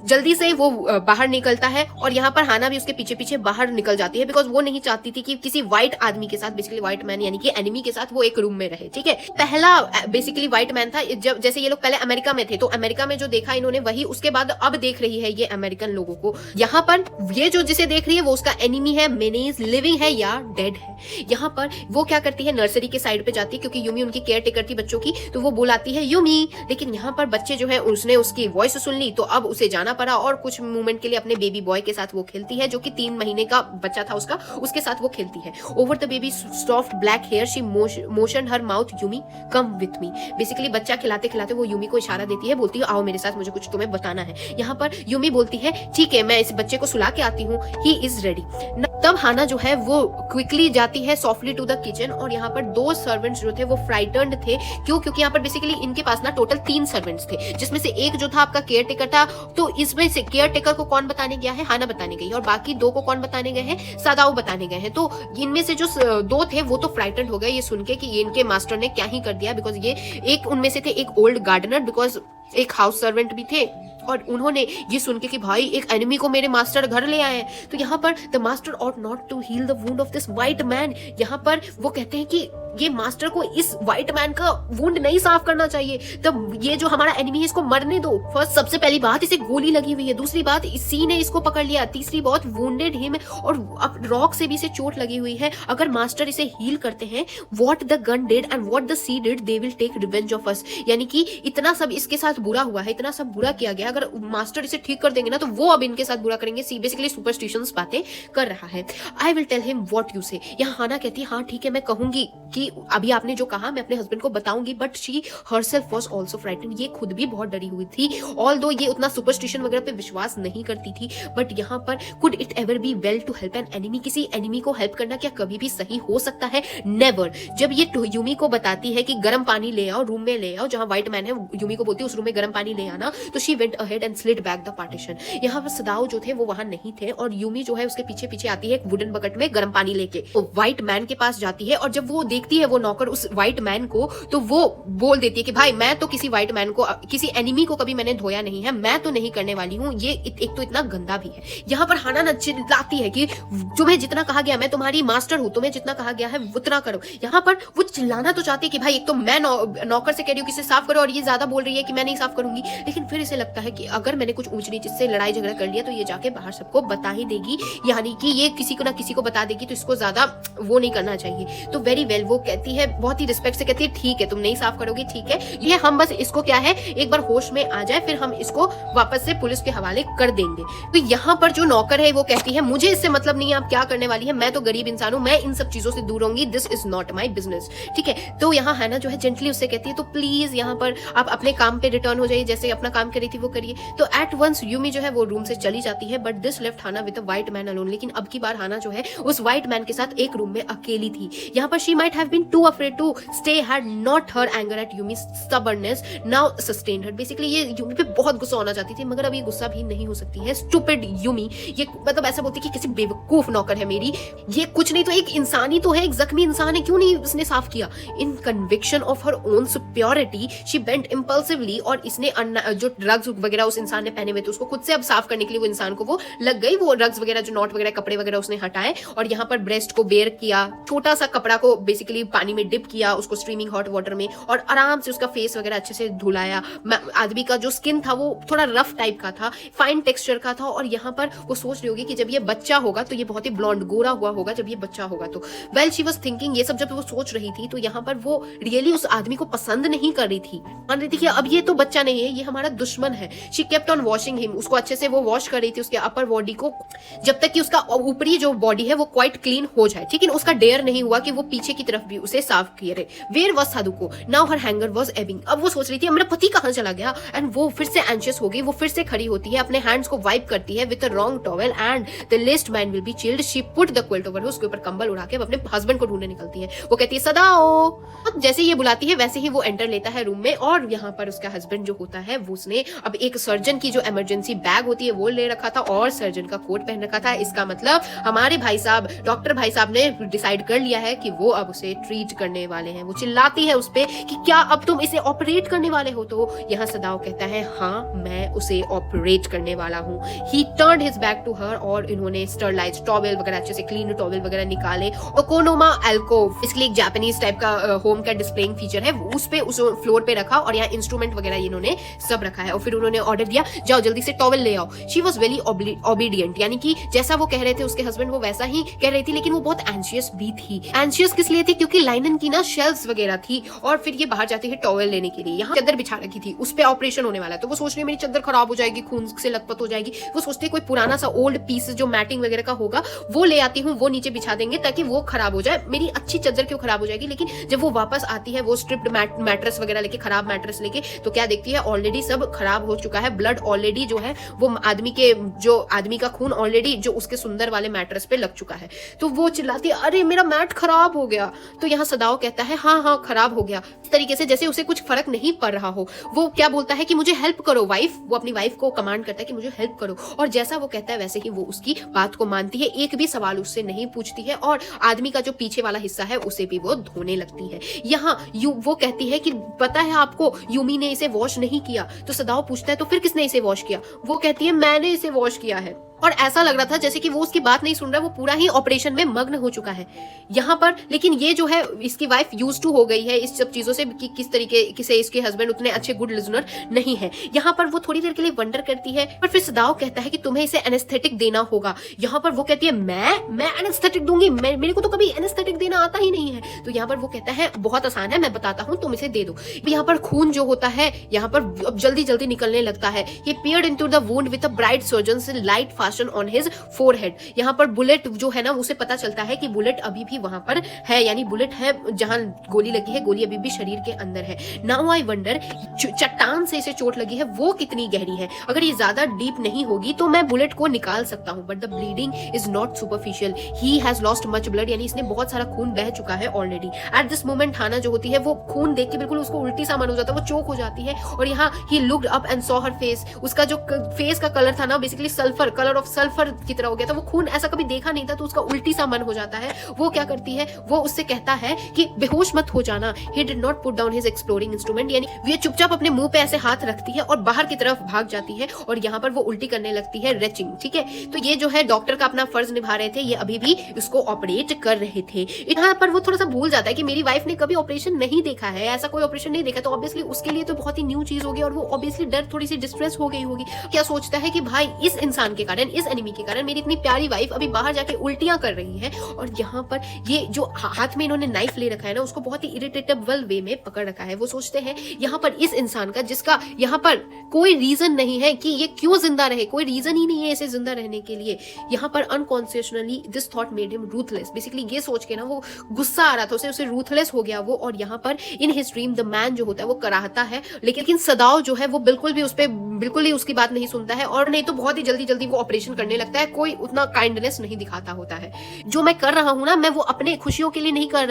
जल्दी से वो बाहर निकलता है और यहाँ पर हाना भी उसके पीछे पीछे बाहर निकल जाती है बिकॉज वो नहीं चाहती थी कि किसी व्हाइट आदमी के साथ, बेसिकली व्हाइट मैन यानी कि एनिमी के साथ वो एक रूम में रहे। ठीक है, पहला बेसिकली व्हाइट मैन था, जब जैसे ये लोग पहले अमेरिका में थे तो अमेरिका में जो देखा इन्होंने वही, उसके बाद अब देख रही है ये अमेरिकन लोगों को। यहाँ पर ये जो जिसे देख रही है वो उसका एनिमी है, मेनेज लिविंग है या डेड है। यहाँ पर वो क्या करती है, नर्सरी के साइड पे जाती है क्योंकि यूमी उनकी केयर टेकर थी बच्चों की, तो वो बुलाती है यूमी। लेकिन यहाँ पर बच्चे जो है उसने उसकी वॉइस सुन ली तो अब उसे जाना पड़ा और कुछ मोमेंट के लिए अपने बेबी बॉय के साथ वो खेलती है, जो कि 3 महीने का बच्चा था उसका, उसके साथ वो खेलती है। Over the baby soft black hair she motion her mouth, Yumi come with me. Basically बच्चा खिलाते खिलाते वो यूमी को इशारा देती है, बोलती है आओ मेरे साथ, मुझे कुछ तुम्हें बताना है। यहाँ पर यूमी बोलती है ठीक है, मैं इस बच्चे को सुला के आती हूँ, ही इज रेडी। तब हाना जो है वो क्विकली जाती है सॉफ्टली टू द किचन और यहाँ पर 2 सर्वेंट्स जो थे वो फ्राइटन्ड थे। क्यों? क्योंकि यहाँ पर बेसिकली इनके पास ना टोटल 3 सर्वेंट्स थे, जिसमें से एक जो था आपका केयर टेकर था। तो इसमें से केयर टेकर को कौन बताने गया है, हाना बताने गई, और बाकी 2 को कौन बताने गए हैं, सदाओ बताने गए हैं। तो इनमें से जो 2 थे वो तो फ्राइटन्ड हो गए ये सुन के कि इनके मास्टर ने क्या ही कर दिया, बिकॉज ये एक उनमें से थे एक ओल्ड गार्डनर, बिकॉज एक हाउस सर्वेंट भी थे, और उन्होंने ये सुन के कि भाई एक एनिमी को मेरे मास्टर घर ले आए हैं। तो यहाँ पर the master ought not to heal the wound of this white man, यहाँ पर वो कहते हैं कि ये मास्टर को इस व्हाइट मैन का वुंड नहीं साफ करना चाहिए, तब ये जो हमारा एनिमी है इसको मरने दो। फर्स्ट सबसे पहली बात, इसे गोली लगी हुई है, दूसरी बात इसी ने इसको पकड़ लिया, तीसरी बात वुंडेड हिम, और अब रॉक से भी इसे चोट लगी हुई है। अगर मास्टर इसे हील करते हैं, what the gun did and what the sea did, they will take revenge of us. यानी कि इतना सब इसके साथ बुरा हुआ है, इतना सब बुरा किया गया, अगर मास्टर इसे ठीक कर देंगे ना तो वो अब इनके साथ बुरा करेंगे। सी बेसिकली सुपरस्टिशंस बातें कर रहा है। I will tell him what you say. यहाँ हाना कहती है हाँ ठीक है मैं कहूंगी कि अभी आपने जो कहा मैं अपने हस्बैंड को बताऊंगी, but she herself was also frightened, ये खुद भी बहुत डरी हुई थी। ऑल्दो ये उतना सुपरस्टिशन वगैरह पे विश्वास नहीं करती थी, बट यहाँ पर could it ever be well to help an enemy, किसी एनिमी को हेल्प करना क्या कभी भी सही हो सकता है? नेवर। जब ये यूमी को बताती है कि गर्म पानी ले आओ, रूम में ले आओ जहां व्हाइट मैन है, यूमी को बोलती है उस रूम में गर्म पानी ले आना, तो she went ahead and slid back the partition. यहाँ पर सदाओ जो थे वो वहां नहीं थे और यूमी जो है उसके पीछे पीछे आती है एक वुडन बकेट में गर्म पानी लेके, तो व्हाइट मैन के पास जाती है, और जब वो देखती है वो नौकर उस व्हाइट मैन को, तो वो बोल देती है कि भाई मैं तो किसी व्हाइट मैन को, किसी एनिमी को कभी मैंने धोया नहीं है, मैं तो नहीं करने वाली हूँ, ये एक तो इतना गंदा भी है। यहाँ पर हाना चिल्लाती है कि तुम्हें जितना कहा गया, मैं तुम्हारी मास्टर हूँ, तुम्हें जितना कहा गया है उतना करो। यहाँ पर वो चिल्लाना तो चाहती है कि भाई एक तो मैं नौकर से कह रही हूँ कि इसे साफ करो और ये ज्यादा बोल रही है कि मैं नहीं साफ करूंगी, लेकिन फिर इसे लगता है कि अगर मैंने कुछ ऊंच नीच से लड़ाई झगड़ा कर लिया तो ये जाके बाहर सबको बता ही देगी, यानी कि ये किसी को ना किसी को बता देगी, तो इसको ज्यादा वो नहीं करना चाहिए। तो वेरी वेल वो कहती है, बहुत ही रिस्पेक्ट से कहती है ठीक है तुम नहीं साफ करोगी, ठीक है, ये हम बस इसको क्या है एक बार होश में आ जाए फिर हम इसको वापस से पुलिस के हवाले कर देंगे। तो यहाँ पर जो नौकर है वो कहती है मुझे इससे मतलब नहीं है आप क्या करने वाली है, मैं तो गरीब इंसान हूँ, मैं इन सब चीजों से दूर रहूंगी, this is not my business. ठीक है, तो यहाँ हैना जो है जेंटली उससे कहती है तो प्लीज यहाँ पर आप अपने काम पे रिटर्न हो जाइए, जैसे अपना काम कर रही थी वो करिए। तो एट वंस यूमी जो है वो रूम से चली जाती है, but this left Hana with a white man alone. लेकिन अब की बार हाना जो है उस व्हाइट मैन के साथ एक रूम में अकेली थी। यहाँ पर she might have been too afraid to stay, had not her anger at Yumi stubbornness now sustained her. Basically ये यूमी पे बहुत गुस्सा होना चाहती थी, मगर अब ये गुस्सा भी नहीं हो सकती है। स्टूपिड यूमी, ये मतलब ऐसा बोलती कि किसी बेवकूफ नौकर है मेरी, ये कुछ नहीं तो एक इंसान ही तो है, एक जख्मी इंसान है, क्यों नहीं उसने साफ किया। In conviction of her own superiority she bent impulsively, और इसने जो ड्रग्स वगैरह उस इंसान ने पहने हुए थे उसको खुद से अब साफ करने के लिए वो इंसान को वो लग गई, वो ड्रग्स वगैरह जो नोट वगैरह कपड़े वगैरह उसने हटाए और यहाँ पर ब्रेस्ट को बेयर किया, छोटा सा कपड़ा को बेसिकली पानी में डिप किया उसको स्ट्रीमिंग हॉट वाटर में, और आराम से उसका फेस वगैरह अच्छे से धुलाया। आदमी का जो स्किन था वो थोड़ा रफ टाइप का था, फाइन टेक्सचर का था, और यहाँ पर वो सोच रही होगी कि जब ये बच्चा होगा तो ये बहुत ही ब्लॉन्ड गोरा हुआ होगा जब ये बच्चा होगा। तो वेल शी वाज थिंकिंग, ये सब जब वो सोच रही थी तो यहाँ पर वो रियली उस आदमी को पसंद नहीं कर रही थी, मान रही थी कि अब ये तो बच्चा नहीं है, ये हमारा दुश्मन है। She kept on washing him, उसको अच्छे से वो वॉश कर रही थी उसके अपर बॉडी को, जब तक कि उसका ऊपरी जो बॉडी है वो क्वाइट क्लीन हो जाए। ठीक है, उसका डेयर नहीं हुआ कि वो पीछे की तरफ भी उसे साफ किए रहे। वेयर वाज सादुको, now her anger was ebbing. अब वो सोच रही थी मेरा पति कहाँ चला गया, एंड वो फिर से एंशियस हो गई। वो फिर से खड़ी होती है, अपने हैंड्स को वाइप करती है with a wrong towel and the list man will be chilled. She put the quilt over, उसके ऊपर कंबल उड़ा के अपने हस्बैंड को ढूंढने निकलती है। वो कहती है सदाओ। अब जैसे ये बुलाती है वैसे ही वो एंटर लेता है रूम में, और यहाँ पर उसका हस्बैंड जो होता है वो उसने अब एक सर्जन की जो इमरजेंसी बैग होती है वो ले रखा था और सर्जन का कोट पहन रखा था। इसका मतलब हमारे भाई साहब, डॉक्टर भाई साहब ने डिसाइड कर लिया है कि वो अब उसे ट्रीट करने वाले हैं। वो चिल्लाती है उस पे कि क्या अब तुम इसे ऑपरेट करने वाले हो? तो यहाँ सदाओ कहता है हाँ मैं उसे ऑपरेट करने वाला हूँ। He turned his back to her, और इन्होंने स्टरलाइज्ड टॉवेल वगैरह अच्छे से क्लीन टॉवेल वगैरह निकाले। ओकोनोमा एल्कोव, इसके लिए एक जापानीज टाइप का होम का डिस्प्लेइंग फीचर है, उस पे उस फ्लोर पे रखा, और यहाँ इंस्ट्रूमेंट वगैरह इन्होंने सब रखा है। और फिर उन्होंने ऑर्डर दिया जाओ जल्दी से टॉवेल ले आओ। शी वॉज वेरी ओबीडियंट, यानी कि जैसा वो कह रहे थे उसके हस्बैंड वो वैसा ही कह रही थी, लेकिन वो बहुत एंशियस भी थी। एंशियस किस लिए थी? क्योंकि लाइनन की ना शेल्फ्स वगैरह थी, और फिर ये बाहर जाती है टॉवेल लेने के लिए। यहाँ चादर बिछा रखी थी, उस पे ऑपरेशन होने वाला है, तो वो सोच रही है मेरी चादर खराब हो जाएगी, खून से लथपथ हो जाएगी। वो सोचते कोई पुराना सा ओल्ड पीस जो मैटिंग वगैरह का होगा वो ले आती हूँ, वो नीचे बिछा देंगे ताकि वो खराब हो जाए, मेरी अच्छी चादर क्यों खराब हो जाएगी। लेकिन जब वो वापस आती है वो स्ट्रिप्ड मैट्रेस वगैरह लेके, खराब मैट्रेस लेके, तो क्या देखती है ऑलरेडी सब खराब हो चुका है, ब्लड ऑलरेडी जो है वो आदमी का खून ऑलरेडी जो उसके सुंदर वाले मैट्रेस पे लग चुका है। तो वो चिल्लाती है अरे मेरा मैट खराब हो गया। तो यहाँ सदाओ कहता है हाँ खराब हो गया, इस तरीके से जैसे उसे कुछ फर्क नहीं पड़ रहा हो। वो क्या बोलता है कि मुझे हेल्प करो वाइफ, वो अपनी वाइफ को कमांड करता है कि मुझे हेल्प करो, और जैसा वो कहता है वैसे ही वो उसकी बात को मानती है, एक भी सवाल उससे नहीं पूछती है, और आदमी का जो पीछे वाला हिस्सा है उसे भी वो धोने लगती है। यहाँ वो कहती है कि पता है आपको यूमी ने इसे वॉश नहीं किया। तो सदाओ पूछता है तो फिर किसने इसे वॉश किया? वो कहती है मैंने इसे वॉश किया है, और ऐसा लग रहा था जैसे कि वो उसकी बात नहीं सुन रहा, वो पूरा ही ऑपरेशन में मग्न हो चुका है यहाँ पर। लेकिन ये जो है इसकी वाइफ यूज टू हो गई है इस सब चीजों से कि किस तरीके से इसके हस्बैंड उतने अच्छे गुड लिजनर नहीं है। यहाँ पर वो थोड़ी देर के लिए वंडर करती है, पर फिर सदाओ कहता है कि तुम्हें इसे एनेस्थेटिक देना होगा। यहाँ पर वो कहती है मैं एनेस्थेटिक दूंगी, मेरे को तो कभी एनेस्थेटिक देना आता ही नहीं है। तो यहाँ पर वो कहता है बहुत आसान है, मैं बताता हूँ, तुम इसे दे दो। यहाँ पर खून जो होता है यहाँ पर जल्दी निकलने लगता है। ये peered into the wound with a bright surgeon's light fasten on his forehead। यहाँ पर बुलेट जो है ना उसे पता चलता है कि बुलेट अभी भी वहां पर है, यानी बुलेट है जहां गोली लगी है, गोली अभी भी शरीर के अंदर है। नाउ आई वंडर, चट्टान से इसे चोट लगी है वो कितनी गहरी है, अगर ये ज्यादा डीप नहीं होगी तो मैं बुलेट को निकाल सकता हूँ, but the bleeding is not superficial, he has lost much blood, यानी इसने बहुत सारा खून बह चुका है ऑलरेडी। एट दिस मोमेंट हाना जो होती है वो खून देख के बिल्कुल उसको उल्टी सा मन हो जाता है, वो चोक हो जाती है, और यहाँ he looked up and saw her face, उसका जो फेस का कलर था ना basically sulphur, colour of sulphur की तरह हो गया था, वो खून ऐसा कभी देखा नहीं था, तो उसका उल्टी सा मन हो जाता है। वो क्या करती है, वो उससे कहता है कि बेहोश मत हो जाना। He did not put down his exploring instrument, यानी ये चुपचाप अपने मुंह पे ऐसे हाथ रखती है और बाहर की तरफ भाग जाती है, और यहाँ पर वो उल्टी करने लगती है, रेचिंग। ठीक है, तो ये जो है डॉक्टर का अपना फर्ज निभा रहे थे, ये अभी भी इसको ऑपरेट कर रहे थे। यहाँ पर वो थोड़ा सा भूल जाता है कि मेरी वाइफ ने कभी ऑपरेशन नहीं देखा है, ऐसा कोई ऑपरेशन नहीं देखा, तो ऑब्वियसली उसके लिए तो बहुत ही न्यू चीज होगी, और वो ऑब्वियसली डर थोड़ी सी डिस्ट्रेस हो गई होगी। क्या सोचता है कि भाई इस इंसान के कारण, इस एनिमी के कारण मेरी इतनी प्यारी वाइफ अभी बाहर जाके उल्टियां कर रही है। और यहाँ पर ये जो हाथ में इन्होंने नाइफ ले रखा है ना, उसको बहुत ही इरिटेटेबल वे में पकड़ रखा है। वो सोचते हैं यहाँ पर इस इंसान का, जिसका यहाँ पर कोई रीजन नहीं है कि ये क्यों जिंदा रहे, कोई रीजन ही नहीं है इसे जिंदा रहने के लिए। यहाँ पर unconsciously this thought made him ruthless. Basically ये सोच के ना वो गुस्सा आ रहा था उसे रूथलेस हो गया वो। और यहाँ पर in his dream the man जो होता है वो कराहता है, लेकिन सदाओ जो है वो बिल्कुल भी उस पर बिल्कुल ही उसकी बात नहीं सुनता है। और नहीं तो बहुत ही जल्दी जल्दी वो ऑपरेशन करने लगता है। कोई उतना काइंडनेस नहीं दिखाता होता है। जो मैं कर रहा हूँ ना, मैं वो अपने खुशियों के लिए नहीं कर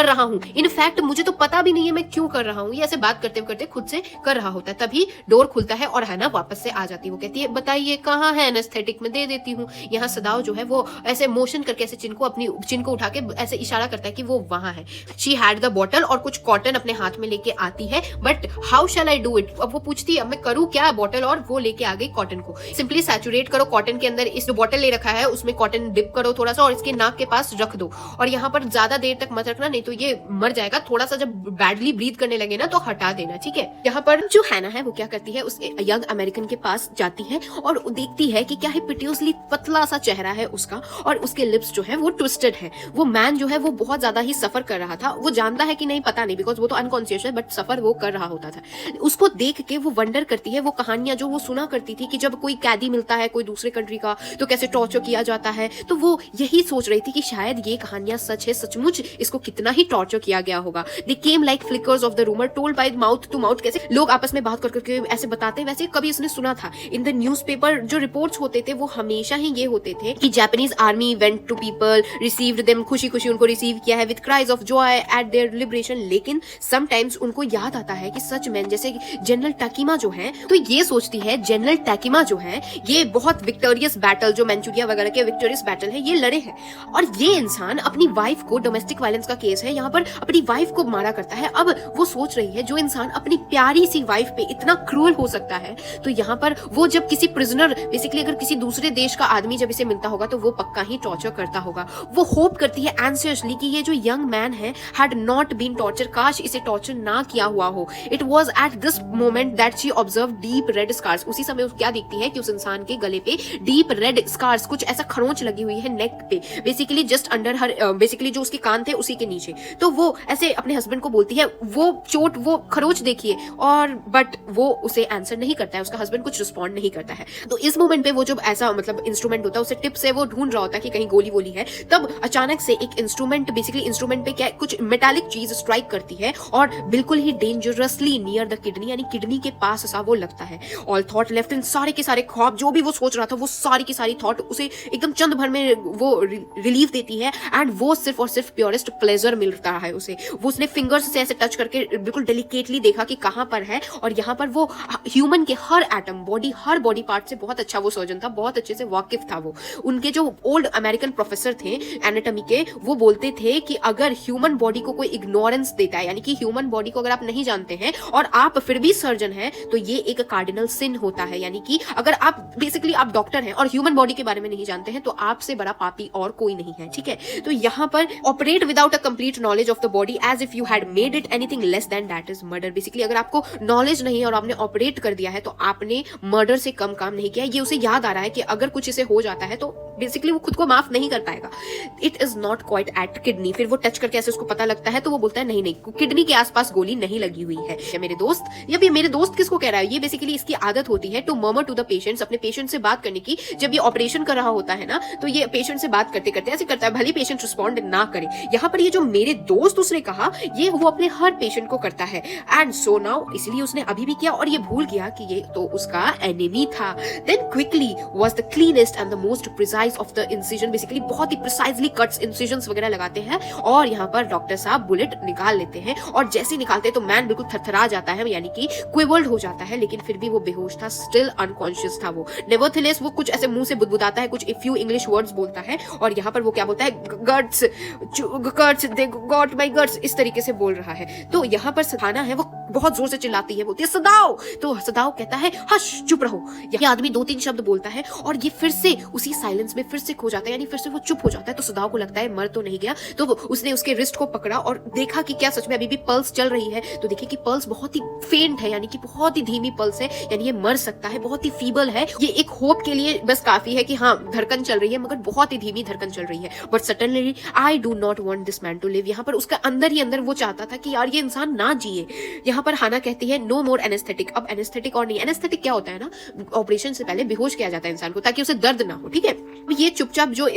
रहा हूँ। इनफैक्ट मुझे तो पता भी नहीं है मैं क्यों कर रहा हूँ। ये ऐसे बात करते करते खुद से कर रहा होता है। तभी डोर खुलता है और हैना वापस से आ जाती है। वो कहती है बताइए कहाँ है, एनेस्थेटिक में दे देती हूँ। यहाँ सदाओ जो है वो ऐसे मोशन करके ऐसे अपनी चिन को उठा के ऐसे इशारा करता है कि वो वहां है। शी हैड द बॉटल और कुछ कॉटन अपने हाथ में लेके आती है। But how shell I do it? अब वो पूछती है अब मैं करूँ क्या? बॉटल और वो लेके आ गई कॉटन को। सिंपली सैचुरेट करो कॉटन के अंदर। इस जो बॉटल ले रखा है उसमें कॉटन डिप करो थोड़ा सा और इसके नाक के पास रख दो। और यहाँ पर ज्यादा देर तक मत रखना, नहीं तो ये मर जाएगा। थोड़ा सा जब बैडली ब्रीथ करने लगे ना तो हटा देना, ठीक है। यहाँ पर जो हैना है वो क्या करती है, उस यंग अमेरिकन के पास जाती है और देखती है कि क्या है पिटियोसली पतला सा चेहरा है उसका और उसके लिप्स जो है वो ट्विस्टेड है। वो मैन जो है वो बहुत ज्यादा ही सफर कर रहा था। वो जानता है कि नहीं पता नहीं, बिकॉज वो तो अनकॉन्शियस है, बट सफर वो कर रहा होता था। उसको देख के वो वंडर करती है वो कहानियां जो वो सुना करती थी कि जब कोई कैदी मिलता है कोई दूसरे कंट्री का तो कैसे टॉर्चर किया जाता है। तो वो यही सोच रही थी कि शायद ये कहानियां सच है, सचमुच इसको कितना ही टॉर्चर किया गया होगा। They came like flickers of the rumour told by mouth to mouth. कैसे लोग आपस में बात कर करके ऐसे बताते, वैसे कभी इसने सुना था। इन द न्यूज़पेपर जो रिपोर्ट्स होते थे वो हमेशा ही ये होते थे कि Japanese army went to people, received them, खुशी खुशी उनको रिसीव किया है with cries of joy at their liberation. लेकिन समटाइम्स उनको याद आता है कि सच में जैसे जनरल टाकिमा जो है, तो ये सोचती है जनरल टाकिमा जो है ये बहुत विक्टोरियस बैटल, जो मंचूरिया वगैरह के विक्टोरियस बैटल है, ये लड़े हैं। और ये इंसान अपनी वाइफ को, डोमेस्टिक वायलेंस का केस है यहाँ पर, अपनी वाइफ को मारा करता है। अब वो सोच रही है जो इंसान अपनी प्यारी सी वाइफ पे इतना क्रूअल हो सकता है, तो यहाँ पर वो जब किसी प्रिजनर, बेसिकली अगर किसी दूसरे देश का आदमी जब इसे मिलता होगा तो वो पक्का ही टॉर्चर करता होगा। वो होप करती है एंसियसली कि ये जो यंग मैन है हैड नॉट बीन टॉर्चर, काश इसे टॉर्चर ना किया हुआ हो। It was at this moment that she observe deep red scars. उसी समय वो क्या देखती है कि उस इंसान के गले पे डीप रेड स्कार्स, कुछ ऐसा खरोंच लगी हुई है नेक पे, basically just under her, basically जो उसके कान थे उसी के नीचे। तो वो ऐसे अपने हस्बैंड को बोलती है वो चोट, वो खरोंच देखिए, और बट वो उसे आंसर नहीं करता है, उसका हस्बैंड कुछ रिस्पॉन्ड नहीं करता है। तो इस मोमेंट पे वो जब ऐसा मतलब इंस्ट्रूमेंट होता है उसे टिप से वो ढूंढ रहा होता है कि कहीं गोली वोली है, तब अचानक से एक इंस्ट्रूमेंट, बेसिकली इंस्ट्रूमेंट पे क्या कुछ मेटालिक चीज स्ट्राइक करती है और बिल्कुल ही डेंजरसली नियर द किडनी, यानी किडनी के पास सा वो लगता है। ऑल थॉट लेफ्ट इन, सारे के सारे ख्वाब जो भी वो सोच रहा था वो सारी की सारी थॉट उसे एकदम चंद भर में वो रिलीफ देती है। एंड वो सिर्फ और सिर्फ प्योरेस्ट प्लेजर मिल रहा है उसे। वो उसने फिंगर्स से ऐसे टच करके बिल्कुल डेलिकेटली देखा कि कहां पर है, और यहाँ पर वो ह्यूमन के हर एटम, बॉडी, हर बॉडी पार्ट से बहुत अच्छा वो सर्जन था, बहुत अच्छे से वाकिफ था वो। उनके जो ओल्ड अमेरिकन प्रोफेसर थे एनाटॉमी के, वो बोलते थे कि अगर ह्यूमन बॉडी को कोई इग्नोरेंस देता है, यानी कि ह्यूमन बॉडी को अगर आप नहीं जानते हैं और आप फिर भी सर्जन हैं, तो ये एक कार्डिनल सिन होता है। यानी कि अगर आप बेसिकली आप डॉक्टर हैं और ह्यूमन बॉडी के बारे में नहीं जानते हैं तो आपसे बड़ा पापी और कोई नहीं है, ठीक है। तो यहाँ पर operate without a complete knowledge of the body as if you had made it anything less than that is murder. Basically अगर आपको नॉलेज नहीं है और आपने ऑपरेट कर दिया है तो आपने मर्डर से कम काम नहीं किया। ये उसे याद आ रहा है कि अगर कुछ इसे हो जाता है तो बेसिकली वो खुद को माफ नहीं कर पाएगा। It is not quite at kidney. फिर वो टच करके ऐसे उसको पता लगता है तो वो बोलता है नहीं नहीं, किडनी के आसपास गोली नहीं लगी हुई है। या मेरे दोस्त, या भी मेरे दोस्त किसको कह रहा है, ये बेसिकली इसकी आदत होती है to murmur to the patients, अपने पेशेंट से बात करने की। जब ये ऑपरेशन कर रहा होता है ना तो ये पेशेंट से बात करते करते ऐसे करता है, भले पेशेंट रिस्पॉन्ड ना करे। यहाँ पर ये जो मेरे दोस्त उसने कहा, ये वो अपने हर पेशेंट को करता है। एंड सो नाउ, इसलिए उसने अभी भी किया और ये भूल गया कि ये तो उसका एनिमी था। Then quickly was the cleanest and the most precise of the incision. Basically बहुत ही प्रिसाइजली कट्स, इंसिजंस वगैरह लगाते हैं और यहाँ पर डॉक्टर साहब बुलेट निकाल लेते हैं। और जैसे ही निकालते हैं तो मैन बिल्कुल थरथरा जाता है, यानी कि क्विवर्ड हो जाता है, लेकिन फिर भी वो बेहोश था, स्टिल अनकॉन्शियस था वो। नेवरथिलेस वो कुछ ऐसे मुंह से बुदबुदाता है, कुछ फ्यू इंग्लिश वर्ड्स बोलता है और यहाँ पर वो क्या बोलता है, guts, guts, they got my guts, इस तरीके से बोल रहा है। तो यहाँ पर सथाना है वो बहुत जोर से चिल्लाती है, बोलती है सदाव। तो सदाव कहता है हश, चुप रहो। ये आदमी 2-3 शब्द बोलता है और ये फिर से उसी साइलेंस में फिर से खो जाता है, यानी फिर से वो चुप हो जाता है। तो सदाव को लगता है मर तो नहीं गया, तो उसने उसके रिस्ट को पकड़ा और देखा कि क्या सच में अभी भी पल्स चल रही है। तो देखिए कि पल्स बहुत ही फेंट है, यानी कि बहुत ही धीमी पल्स है, यानी ये मर सकता है, बहुत ही फीबल है। ये एक होप के लिए बस काफी है कि हाँ धड़कन चल रही है, मगर बहुत ही धीमी धड़कन चल रही है। But suddenly I do not want this man to live. यहाँ पर उसका अंदर ही अंदर वो चाहता था कि यार ये इंसान ना जिए। यहाँ पर हाना कहती है नो मोर एनेस्थेटिक। अब एनेस्थेटिक और नहीं, एनेस्थेटिक क्या होता है ना, ऑपरेशन से पहले बेहोश किया जाता है इंसान को ताकि उसे दर्द ना हो, ठीक है। ये चुपचाप जो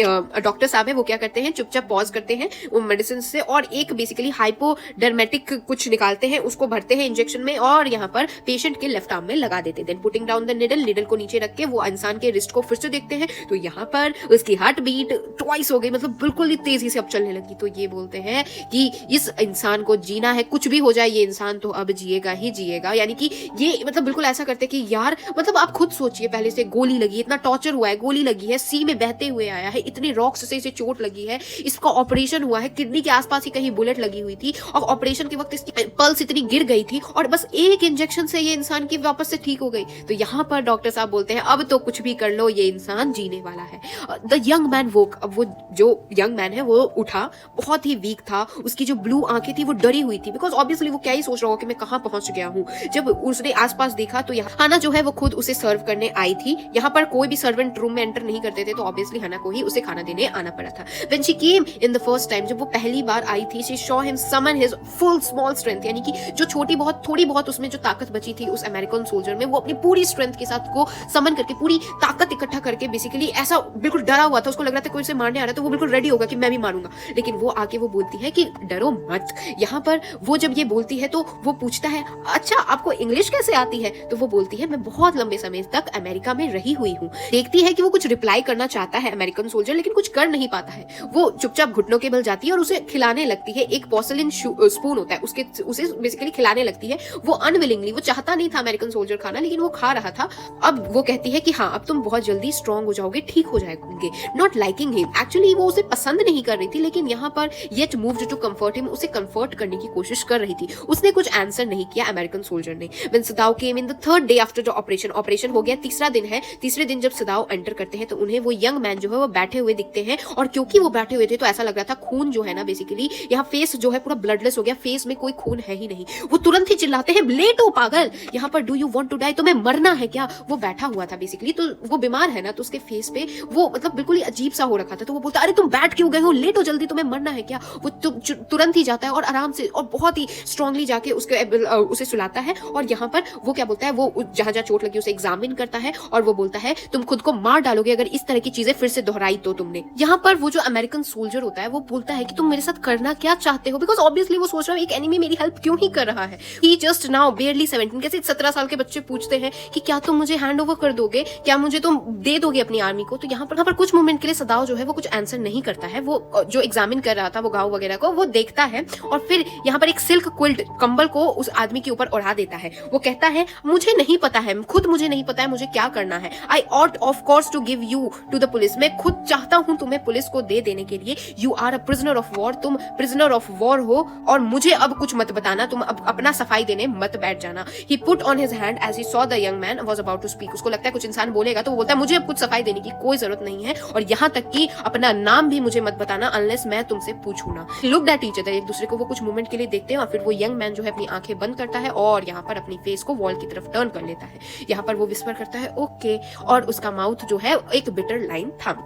डॉक्टर साहब है वो क्या करते हैं, चुपचाप पॉज करते हैं मेडिसिन से और एक बेसिकली हाइपोडर्मेटिक कुछ निकालते हैं, उसको भरते हैं इंजेक्शन में और यहाँ पर पेशेंट के लेफ्ट आर्म में लगा देते हैं। Then putting down the needle को नीचे रख के वो इंसान के रिस्ट को फिर से देखते हैं। तो यहाँ पर उसकी हार्ट बीट ट्वाइस हो गई, मतलब बिल्कुल ही तेजी से अब चलने लगी। तो ये बोलते हैं कि इस इंसान को जीना है, कुछ भी हो जाए ये इंसान तो अब जिएगा ही जिएगा। यानी कि ये मतलब बिल्कुल ऐसा करते कि यार मतलब आप खुद सोचिए, पहले से गोली लगी, इतना टॉर्चर हुआ है, गोली लगी है, सी में बहते हुए आया है, इतने रॉक्स से इसे चोट लगी है, इसका ऑपरेशन हुआ है, किडनी के आसपास ही कहीं बुलेट लगी हुई थी और ऑपरेशन के वक्त इसकी पल्स इतनी गिर गई थी और बस एक इंजेक्शन से ये इंसान की वापस से ठीक हो गई। तो यहाँ पर डॉक्टर साहब बोलते हैं अब तो कुछ भी कर लो, ये इंसान जीने वाला है। द यंग मैन वोक। अब वो जो यंग मैन है वो उठा, बहुत ही वीक था, उसकी जो ब्लू आंखें थी वो डरी हुई थी, बिकॉज ऑब्वियसली वो क्या ही सोच रहा होगा कि मैं कहाँ पहुंच गया हूँ। जब उसने आसपास देखा तो यहाँ हाना जो है वो खुद उसे सर्व करने आई थी। यहाँ पर कोई भी सर्वेंट रूम में एंटर नहीं करते थे, तो ऑब्वियसली हाना को ही उसे खाना देने आना पड़ा था। When she came in the first time, जब वो पहली बार आई थी, she saw him summon his full small strength, यानी कि जो थोड़ी बहुत उसमें जो ताकत बची थी उस अमेरिकन सोल्जर में, वो अपनी पूरी स्ट्रेंथ के साथ को समन करके पूरी ताकत इकट्ठा करके बेसिकली ऐसा बिल्कुल डरा हुआ था, उसको लग रहा था कोई उसे मारने आ रहा है, तो वो बिल्कुल रेडी होगा कि मैं भी मारूंगा। लेकिन वो आके वो बोलती है कि डरो मत। यहाँ पर वो जब ये बोलती है तो वो पूछता है अच्छा आपको इंग्लिश कैसे आती है? तो वो बोलती है मैं बहुत लंबे समय तक अमेरिका में रही हुई हूँ। देखती है कि वो कुछ रिप्लाई करना चाहता है अमेरिकन सोल्जर, लेकिन कुछ कर नहीं पाता है। वो चुपचाप घुटनों के बल जाती है और उसे खिलाने लगती है। एक पोर्सिलिन स्पून होता है, उसे बेसिकली खिलाने लगती है। वो अनविलिंगली, वो चाहता नहीं था अमेरिकन सोल्जर खाना, लेकिन वो खा रहा था। अब वो कहती है कि हाँ अब तुम बहुत जल्दी स्ट्रॉन्ग हो जाओगे, ठीक हो जाओगे। नॉट लाइकिंग हिम, एक्चुअली वो उसे पसंद नहीं कर रही थी, लेकिन यहाँ पर yet moved to comfort him, उसे कंफर्ट करने की कोशिश कर रही थी। उसने कुछ आंसर नहीं किया अमेरिकन सोल्जर ने। When सदाव came in the third day after the operation हो गया, तीसरा दिन है। तीसरे दिन जब सदाव एंटर करते हैं तो उन्हें वो यंग मैन जो है वो बैठे हुए दिखते हैं, और क्योंकि वो बैठे हुए थे तो ऐसा लग रहा था खून जो है ना बेसिकली यहाँ फेस जो है पूरा ब्लडलेस हो गया, फेस में कोई खून है ही नहीं। वो तुरंत ही चिल्लाते हैं लेटो पागल, यहाँ पर do you want to die, तुम्हें मरना है क्या? वो बैठा हुआ था बेसिकली, तो वो बीमार है ना, तो उसके फेस पे वो मतलब बिल्कुल ही अजीब सा हो रखा था। तो वो बोलता अरे तुम बैठ क्यों गए हो, लेटो जल्दी, तुम्हें मरना है क्या? वो तुरंत ही जाता है और आराम से और बहुत ही स्ट्रांगली जाके उसे सुलाता है। और यहाँ पर वो क्या बोलता है, वो जहां जहां चोट लगी उसे एग्जामिन करता है और वो बोलता है तुम खुद को मार डालोगे अगर इस तरह की चीजें फिर से दोहराई तो तुमने। यहाँ पर वो जो अमेरिकन सोल्जर होता है वो बोलता है कि तुम मेरे साथ करना क्या चाहते हो, बिकॉज ऑब्वियसली वो सोच रहा है एक एनिमी मेरी हेल्प क्यों ही कर रहा है। ही जस्ट नाउ बेयरली 17, कैसे 17 साल के बच्चे पूछते हैं कि क्या तुम मुझे हैंड ओवर कर दोगे, क्या मुझे तुम दे दोगे अपनी आर्मी को? तो यहाँ पर कुछ मोमेंट के लिए सदाव जो है वो कुछ आंसर नहीं करता है। वो जो एग्जामिन कर रहा था वो घाव वगैरह को वो देखता है और फिर यहाँ पर एक सिल्क क्विल्ट कंबल को उस आदमी के ऊपर ओढ़ा देता है। वो कहता है मुझे नहीं पता है, खुद मुझे नहीं पता है मुझे क्या करना है। I ought of course to give you to the police, मैं खुद चाहता हूं तुम्हें पुलिस को दे देने के लिए। You are a prisoner of war, तुम प्रिजनर ऑफ वॉर हो और मुझे अब कुछ मत बताना, तुम अब अपना सफाई देने मत बैठ जाना। He put on his hand as he saw the young man was about to speak, उसको लगता है कुछ इंसान बोलेगा तो वो बोलता है मुझे अब कुछ सफाई देने की कोई जरूरत नहीं है और यहाँ तक कि अपना नाम भी मुझे मत बताना अनलेस मैं तुमसे पूछूं ना। लुक एट ईच अदर, एक दूसरे को वो कुछ मोमेंट के लिए देखते हैं और फिर वो यंग मैन जो है अपनी आंखें बंद करता है और यहाँ पर अपनी फेस को वॉल की तरफ टर्न कर लेता है। यहाँ पर वो विस्पर करता है ओके, और उसका माउथ जो है एक बिटर लाइन था।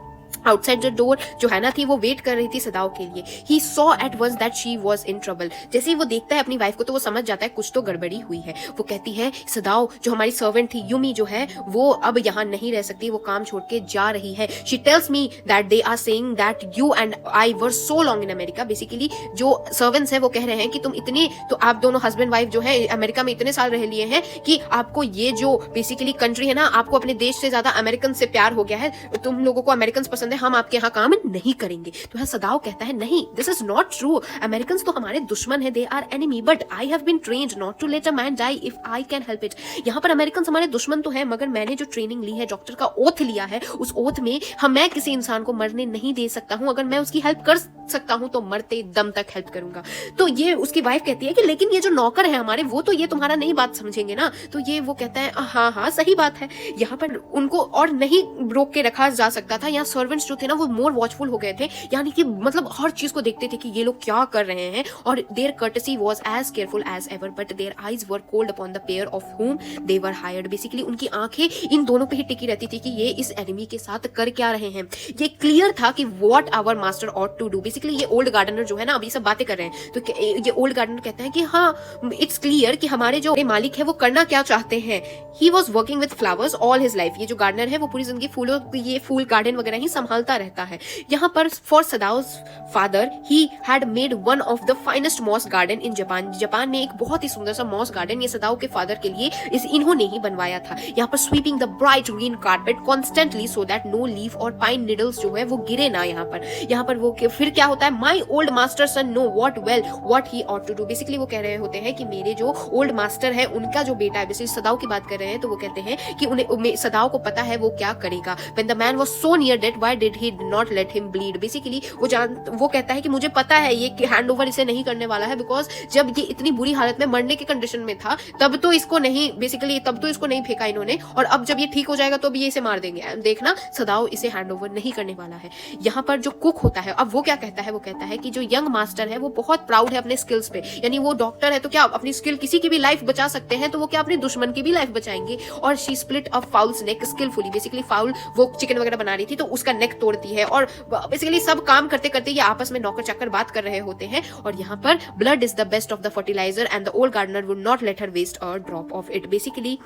आउटसाइड द डोर जो है ना थी वो वेट कर रही थी सदाव के लिए। He saw at once that she was in trouble, जैसे ही वो देखता है अपनी वाइफ को तो वो समझ जाता है कुछ तो गड़बड़ी हुई है। वो कहती है सदाव जो हमारी सर्वेंट थी यूमी जो है वो अब यहाँ नहीं रह सकती, वो काम छोड़ के जा रही है। She tells me that they are saying that you and I were so long in America, basically जो सर्वेंट्स है वो कह रहे हैं कि तुम इतने, तो आप दोनों हस्बैंड वाइफ जो है अमेरिका में इतने साल रह लिए हैं कि आपको ये जो बेसिकली कंट्री है ना, आपको अपने देश से ज्यादा अमेरिकन से प्यार हो गया है, तुम लोगों को अमेरिकन पसंद है, कहते हैं हम आपके यहाँ काम नहीं करेंगे। तो यहाँ सदाओ कहता है नहीं, this is not true, American तो हमारे दुश्मन है, they are enemy, but I have been trained not to let a man die if I can help it. यहाँ पर अमेरिकन हमारे दुश्मन तो है, मगर मैंने जो ट्रेनिंग ली है, डॉक्टर का ओथ लिया है, उस ओथ में मैं किसी इंसान को मरने नहीं दे सकता हूँ, अगर मैं उसकी हेल्प कर सकता हूँ तो मरते दम तक हेल्प करूंगा। तो ये उसकी वाइफ कहती है कि लेकिन ये जो नौकर है हमारे, वो तो ये तुम्हारा नहीं बात समझेंगे ना। तो ये वो कहता है हाँ हाँ सही बात है। यहाँ पर उनको और नहीं रोक के रखा जा सकता था। यहाँ सर्वेंट्स जो थे ना वो मोर वॉचफुल हो गए थे, यानी कि मतलब हर चीज को देखते थे कि ये लोग क्या कर रहे हैं, और their courtesy was as careful as ever, but their eyes were cold upon the pair of whom they were hired। Basically उनकी आंखें इन दोनों पे ही टिकी रहती थी कि ये इस एनिमी के साथ कर क्या रहे हैं। ये क्लियर था कि what our master ought to do. Basically ये ओल्ड गार्डनर जो है ना, अभी सब बातें कर रहे हैं, तो ये ओल्ड गार्डनर कहता है कि हाँ इट्स क्लियर कि हमारे जो मालिक है वो करना क्या चाहते हैं। He was working with flowers all his life. ये जो गार्डनर है वो पूरी जिंदगी फूलों, ये फूल गार्डन वगैरह ही संभालता रहता है। यहाँ पर फॉर सदाओ's father he had made one of the finest moss garden in Japan. Japan में एक बहुत ही सुंदर सा मॉस गार्डन ये सदाओ के फादर के लिए इन्होंने ही बनवाया था। यहाँ पर sweeping the bright green carpet constantly so that no leaf or pine needles जो है वो गिरे ना। यहाँ पर वो फिर क्या होता है, my old master son know what he ought to do. Basically वो कह रहे होते हैं कि मेरे जो ओल्ड मास्टर है उनका जो बेटा है, बेसिकली सदाओ की बात कर रहे हैं, तो वो कहते हैं कि उन्हें सदाओ को पता है वो क्या करेगा। When the man was so near death, why did he not let him bleed? Basically वो कहता है कि मुझे पता है ये हैंड ओवर इसे नहीं करने वाला है, बिकॉज जब ये इतनी बुरी हालत में मरने के कंडीशन में था तब तो इसको नहीं फेंका इन्होंने, और अब जब ये ठीक हो जाएगा तो भी ये इसे मार देंगे। देखना सदाओ इसे हैंड ओवर नहीं करने वाला है। यहाँ पर जो कुक होता है, अब वो क्या कहता है, वो कहता है कि जो यंग मास्टर है वो बहुत प्राउड है अपने स्किल्स पे, यानी वो डॉक्टर है तो क्या अपनी स्किल किसी की भी लाइफ बचा सकते हैं, तो वो क्या अपने दुश्मन की भी लाइफ बचाएंगे। और she split a fowls neck skilfully. Basically foul वो चिकन वगैरह बना रही थी तो उसका नेक तोड़ती है, और बेसिकली सब काम करते करते ये आपस में नौकर चाकर बात कर रहे होते हैं। और यहाँ पर blood is the best of the fertilizer and the old gardener would not let her waste a drop of it. Basically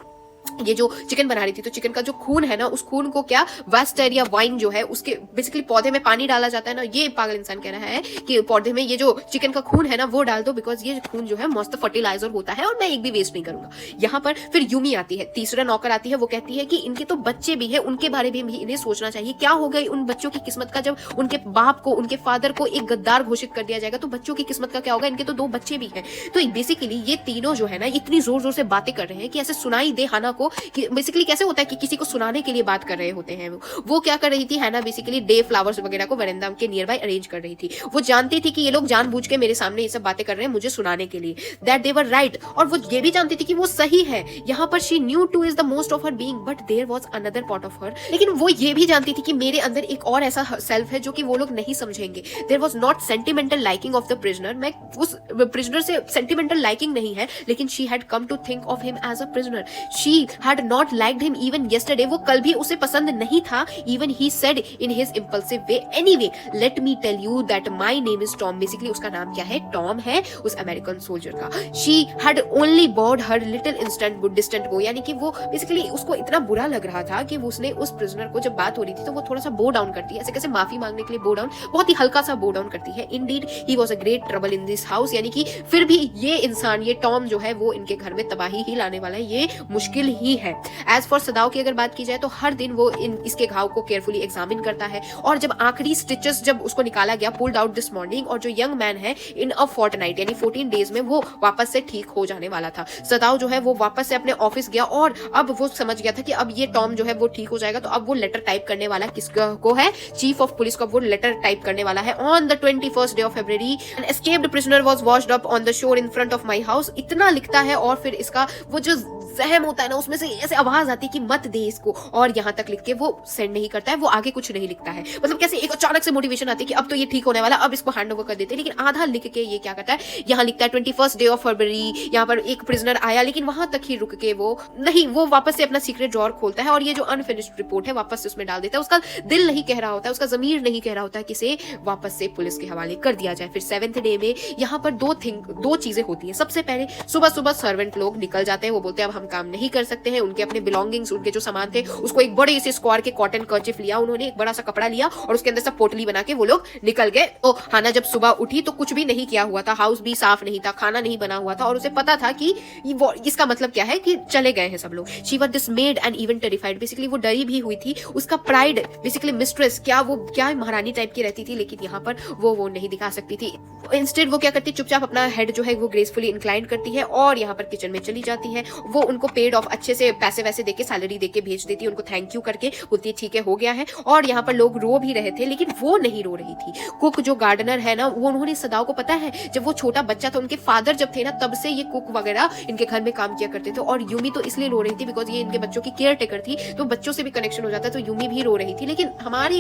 ये जो चिकन बना रही थी तो चिकन का जो खून है ना, उस खून को क्या वेस्टेरिया वाइन जो है उसके बेसिकली पौधे में पानी डाला जाता है ना, ये पागल इंसान कह रहा है कि पौधे में ये जो चिकन का खून है ना वो डाल दो, बिकॉज ये खून जो है मस्त फर्टिलाइजर होता है और मैं एक भी वेस्ट नहीं करूंगा। यहाँ पर फिर यूमी आती है, तीसरा नौकर आती है, वो कहती है कि इनके तो बच्चे भी है, उनके बारे में भी इन्हें सोचना चाहिए। क्या हो गई उन बच्चों की किस्मत का, जब उनके बाप को, उनके फादर को एक गद्दार घोषित कर दिया जाएगा तो बच्चों की किस्मत का क्या होगा। इनके तो 2 बच्चे भी हैं। तो बेसिकली ये तीनों जो है ना इतनी जोर जोर से बातें कर रहे हैं कि ऐसे सुनाई दे हाना को, कि बेसिकली कैसे होता है कि किसी को सुनाने के लिए बात कर रहे होते हैं। वो क्या कर रही थी, हैना बेसिकली डे फ्लावर्स वगैरह को वरांडा के नियर बाय अरेंज कर रही थी। वो जानती थी कि ये लोग जानबूझ के मेरे सामने ये सब बातें कर रहे हैं मुझे सुनाने के लिए, दैट दे वर राइट, और वो ये भी जानती थी कि वो सही है। यहाँ पर she knew too is the most of her being but there was another part of her. लेकिन वो ये भी जानती थी कि मेरे अंदर एक और ऐसा सेल्फ है जो कि वो लोग नहीं समझेंगे। There was not sentimental liking of the prisoner. मैं उस प्रिजनर से सेंटिमेंटल लाइकिंग नहीं है, लेकिन she had come to think of him as a prisoner. She had not liked him even yesterday, वो कल भी उसे पसंद नहीं था। Even he said in his impulsive way, anyway, let me tell you that my name is Tom. Basically उसका नाम क्या है, टॉम है, उस अमेरिकन सोल्जर का। She had only bowed her little distant bow, यानी कि वो बेसिकली उसको इतना बुरा लग रहा था कि उसने उस प्रिजनर को जब बात हो रही थी तो वो थोड़ा सा बो डाउन करती है, ऐसे कैसे माफी मांगने के लिए बो डाउन, बहुत ही हल्का सा बो डाउन करती है। Indeed, he was a great trouble in this house, यानी कि फिर भी ये इंसान, ये टॉम जो है वो इनके घर में तबाही ही लाने वाला है, ये मुश्किल ही है। As for सदाओ की अगर बात की जाए तो हर दिन वो इसके घाव को केयरफुली एग्जामिन करता है, और जब आखिरी स्टिचेस जब उसको निकाला गया, पुल्ड आउट दिस मॉर्निंग, और जो यंग मैन है इन अ फोर्टनाइट यानी 14 डेज में वो वापस से ठीक हो जाने वाला था। सदाओ जो है वो वापस से अपने ऑफिस गया, और अब वो समझ गया था कि अब ये टॉम जो है वो ठीक हो जाएगा, तो अब वो लेटर टाइप करने वाला किसको है, चीफ ऑफ पुलिस को वो लेटर टाइप करने वाला है। On the 21st day of February an escaped prisoner was washed up on the shore in front of my house। इतना लिखता है, और फिर इसका वो जो सहम होता है ना उसमें से ऐसे आवाज आती है कि मत दे इसको, और यहाँ तक लिख के वो सेंड नहीं करता है, वो आगे कुछ नहीं लिखता है। मतलब कैसे एक अचानक से मोटिवेशन आती है कि अब तो ये ठीक होने वाला, अब इसको हैंड ओवर कर देते हैं, लेकिन आधा लिख के ये क्या करता है, यहाँ लिखता है 21st day of February, यहाँ पर एक प्रिजनर आया, लेकिन वहां तक ही रुक के वो नहीं, वो वापस से अपना सीक्रेट ड्रॉअर खोलता है और ये जो अनफिनिश्ड रिपोर्ट है वापस से उसमें डाल देता है। उसका दिल नहीं कह रहा होता है, उसका जमीर नहीं कह रहा होता है कि इसे वापस से पुलिस के हवाले कर दिया जाए। फिर 7th डे में यहाँ पर दो चीजें होती है। सबसे पहले सुबह सुबह सर्वेंट लोग निकल जाते हैं, वो बोलते हैं अब हम काम नहीं कर सकते हैं। उनके अपने बिलोंगिंग्स, उनके जो सामान थे उसको एक बड़े से स्क्वायर के कॉटन कर्चिफ लिया उन्होंने, एक बड़ा सा कपड़ा लिया और उसके अंदर सब पोटली बना के वो लोग निकल गए। तो हाना जब सुबह उठी तो कुछ भी नहीं किया हुआ था, हाउस भी साफ नहीं था, खाना नहीं बना हुआ था और उसे पता था कि इसका मतलब क्या है कि चले गए हैं सब लोग। She was डिसमेड and even terrified, basically वो डरी भी हुई थी। उसका प्राइड, बेसिकली मिस्ट्रेस, क्या महारानी टाइप की रहती थी, लेकिन यहाँ पर वो नहीं दिखा सकती थी। इंस्टेड वो क्या करती, चुपचाप अपना हेड जो है वो ग्रेसफुली इंक्लाइन करती है और यहाँ पर किचन में चली जाती है। वो उनको पेड ऑफ अच्छे से पैसे वैसे देके, सैलरी देके भेज देती है, उनको थैंक यू करके बोलती है ठीक है हो गया है। और यहाँ पर लोग रो भी रहे थे लेकिन वो नहीं रो रही थी। कुक जो गार्डनर है ना, वो उन्होंने सदाओ को पता है जब वो छोटा बच्चा था, उनके फादर जब थे ना तब से ये कुक वगैरह इनके घर में काम किया करते थे। और यूमी तो इसलिए रो रही थी बिकॉज ये इनके बच्चों की केयर टेकर थी, तो बच्चों से भी कनेक्शन हो जाता, तो यूमी भी रो रही थी। लेकिन हमारी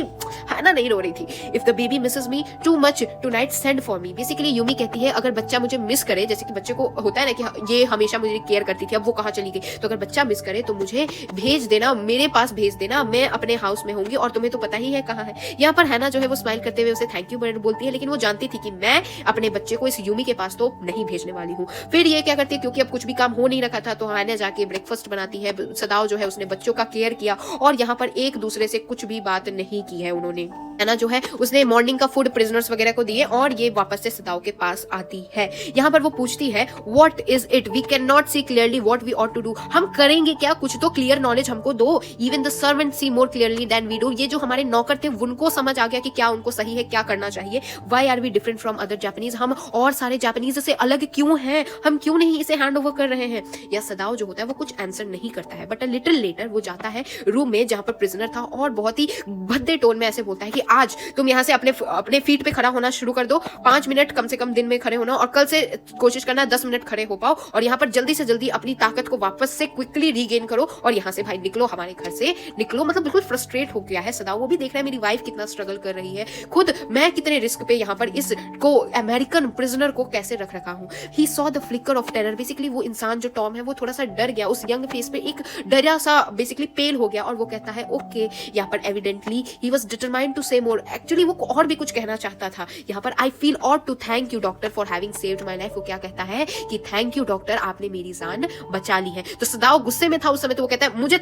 हैना नहीं रो रही थी। If the baby Mrs me too much tonight send for me, basically Yumi कहती है अगर बच्चा मुझे मिस करे, जैसे कि बच्चे को होता है ना कि ये हमेशा मुझे केयर करती थी, अब वो कहाँ चली गई, तो अगर बच्चा मिस करे तो मुझे भेज देना, मेरे पास भेज देना, मैं अपने हाउस में होंगी और तुम्हें तो पता ही है कहाँ है। यहाँ पर हैना जो है वो स्माइल करते हुए उसे थैंक यू बोलती है, लेकिन वो जानती थी कि मैं अपने बच्चे को इस यूमी के पास तो नहीं भेजने वाली हूँ। फिर ये क्या करती है, क्योंकि अब कुछ भी काम हो नहीं रखा था, तो हैना जाके ब्रेकफास्ट बनाती है। सदाओ जो है उसने बच्चों का केयर किया और यहाँ पर एक दूसरे से कुछ भी बात नहीं की है उन्होंने। हैना जो है उसने मॉर्निंग का फूड प्रिजनर्स वगैरह को दिए और ये वापस से सदाओ के पास आती है। यहाँ पर वो पूछती है what is it, we can not see clearly what we ought to do, हम करेंगे क्या, कुछ तो क्लियर नॉलेज हमको दो। Even the servant see more clearly than we do, ये जो हमारे नौकर थे उनको समझ आ गया कि क्या उनको सही है, क्या करना चाहिए। Why are we different from other Japanese, हम और सारे जापानीज से अलग क्यों हैं, हम क्यों नहीं इसे हैंड ओवर कर रहे हैं। या सदाओ जो होता है वो कुछ आंसर नहीं करता है, बट अ लिटिल लेटर वो जाता है रूम में जहां पर प्रिजनर था और बहुत ही भद्दे टोन में ऐसे बोलता है कि आज तुम यहाँ से अपने फीट पे खड़ा होना शुरू कर दो, 5 मिनट कम से कम दिन में खड़े होना और कल से कोशिश करना 10 मिनट खड़े हो पाओ और यहाँ पर जल्दी से जल्दी अपनी ताकत को वापस से क्विकली रीगेन करो और यहाँ से भाई निकलो, हमारे घर से निकलो। मतलब बिल्कुल फ्रस्ट्रेट हो गया है सदाओ, वो भी देख रहा है मेरी वाइफ कितना स्ट्रगल कर रही है, खुद मैं कितने रिस्क पे यहाँ पर इसको अमेरिकन प्रिजनर को कैसे रख रखा हूँ। He saw the flicker of terror, basically वो इंसान जो टॉम है वो थोड़ा सा डर गया, उस यंग फेस पे एक डरा सा बेसिकली पेल हो गया और वो कहता है ओके। यहाँ पर evidently he was determined to say more, actually वो और भी कुछ कहना चाहता था। यहाँ पर I feel ought to thank you doctor for having saved my life, वो क्या कहता है कि थैंक यू डॉक्टर, आपने मेरी जान बचा ली है। तो सदाओ गुस्से में था उस समय, तो वो कहता है मुझे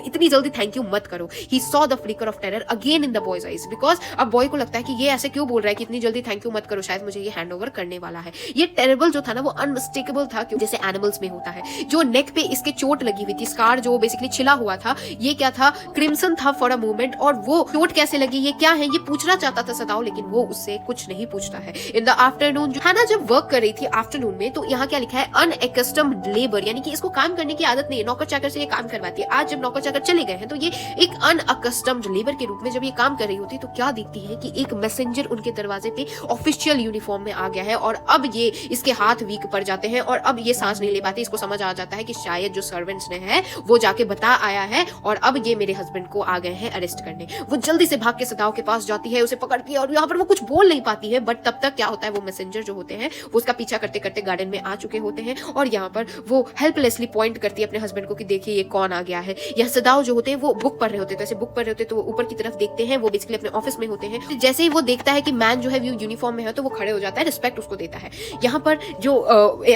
इतनी जल्दी थैंक यू मत करो। He saw the flicker of terror again in the boy's eyes, because अब बॉय को लगता है कि ये ऐसे क्यों बोल रहा है कि इतनी जल्दी थैंक यू मत करो, शायद मुझे ये हैंड ओवर करने वाला है। ये टेरेबल जो था ना वो अनमिस्टेकेबल था, क्योंकि जैसे एनिमल्स में होता है। जो नेक पे इसके चोट लगी हुई थी, स्कार जो बेसिकली छिला हुआ था, ये क्या था, क्रिम्सन था फॉर अ मोमेंट, और वो चोट कैसे लगी, ये क्या है, ये पूछना चाहता था सदाओ, लेकिन वो उससे कुछ नहीं पूछता है। इन द आफ्टरनून हैना जब वर्क कर रही थी आफ्टरनून में, तो यहाँ क्या लिखा है अनएकस्टम्ड लेबर, यानी कि इसको काम करने की आदत नहीं है, नौकर चाकर से ये काम करवाती है। आज जब नौकर चाकर चले गए हैं तो ये एक अनअकस्टम्ड लेबर के रूप में जब ये काम कर रही होती है, तो क्या देखती है कि एक मैसेंजर उनके दरवाजे पे ऑफिशियल यूनिफॉर्म में आ गया है और अब ये इसके हाथ वीक पड़ जाते हैं और अब ये सांस नहीं ले पाती। इसको समझ आ जाता है कि शायद जो सर्वेंट्स ने है वो जाके बता आया है और अब ये मेरे हस्बैंड को आ गए हैं अरेस्ट करने। वो जल्दी से भाग के सदाओ के पास जाती है, उसे पकड़ती है और यहाँ पर वो कुछ बोल नहीं पाती है, बट तब तक क्या होता है, वो मैसेंजर जो होते हैं वो उसका पीछा करते करते गार्डन में आ चुके होते हैं और यहाँ पर वो हेल्पलेसली पॉइंट करती है अपने हस्बैंड को कि देखिए ये कौन आ गया है। या सदाओ जो होते हैं वो बुक पढ़ रहे होते हैं, तो ऐसे बुक पढ़ रहे होते हैं तो वो ऊपर की तरफ देखते हैं, वो बेसिकली अपने ऑफिस में होते हैं। जैसे ही वो देखता है कि मैन जो है वो यूनिफॉर्म में है तो वो खड़े हो जाता है, रिस्पेक्ट उसको देता है। यहाँ पर जो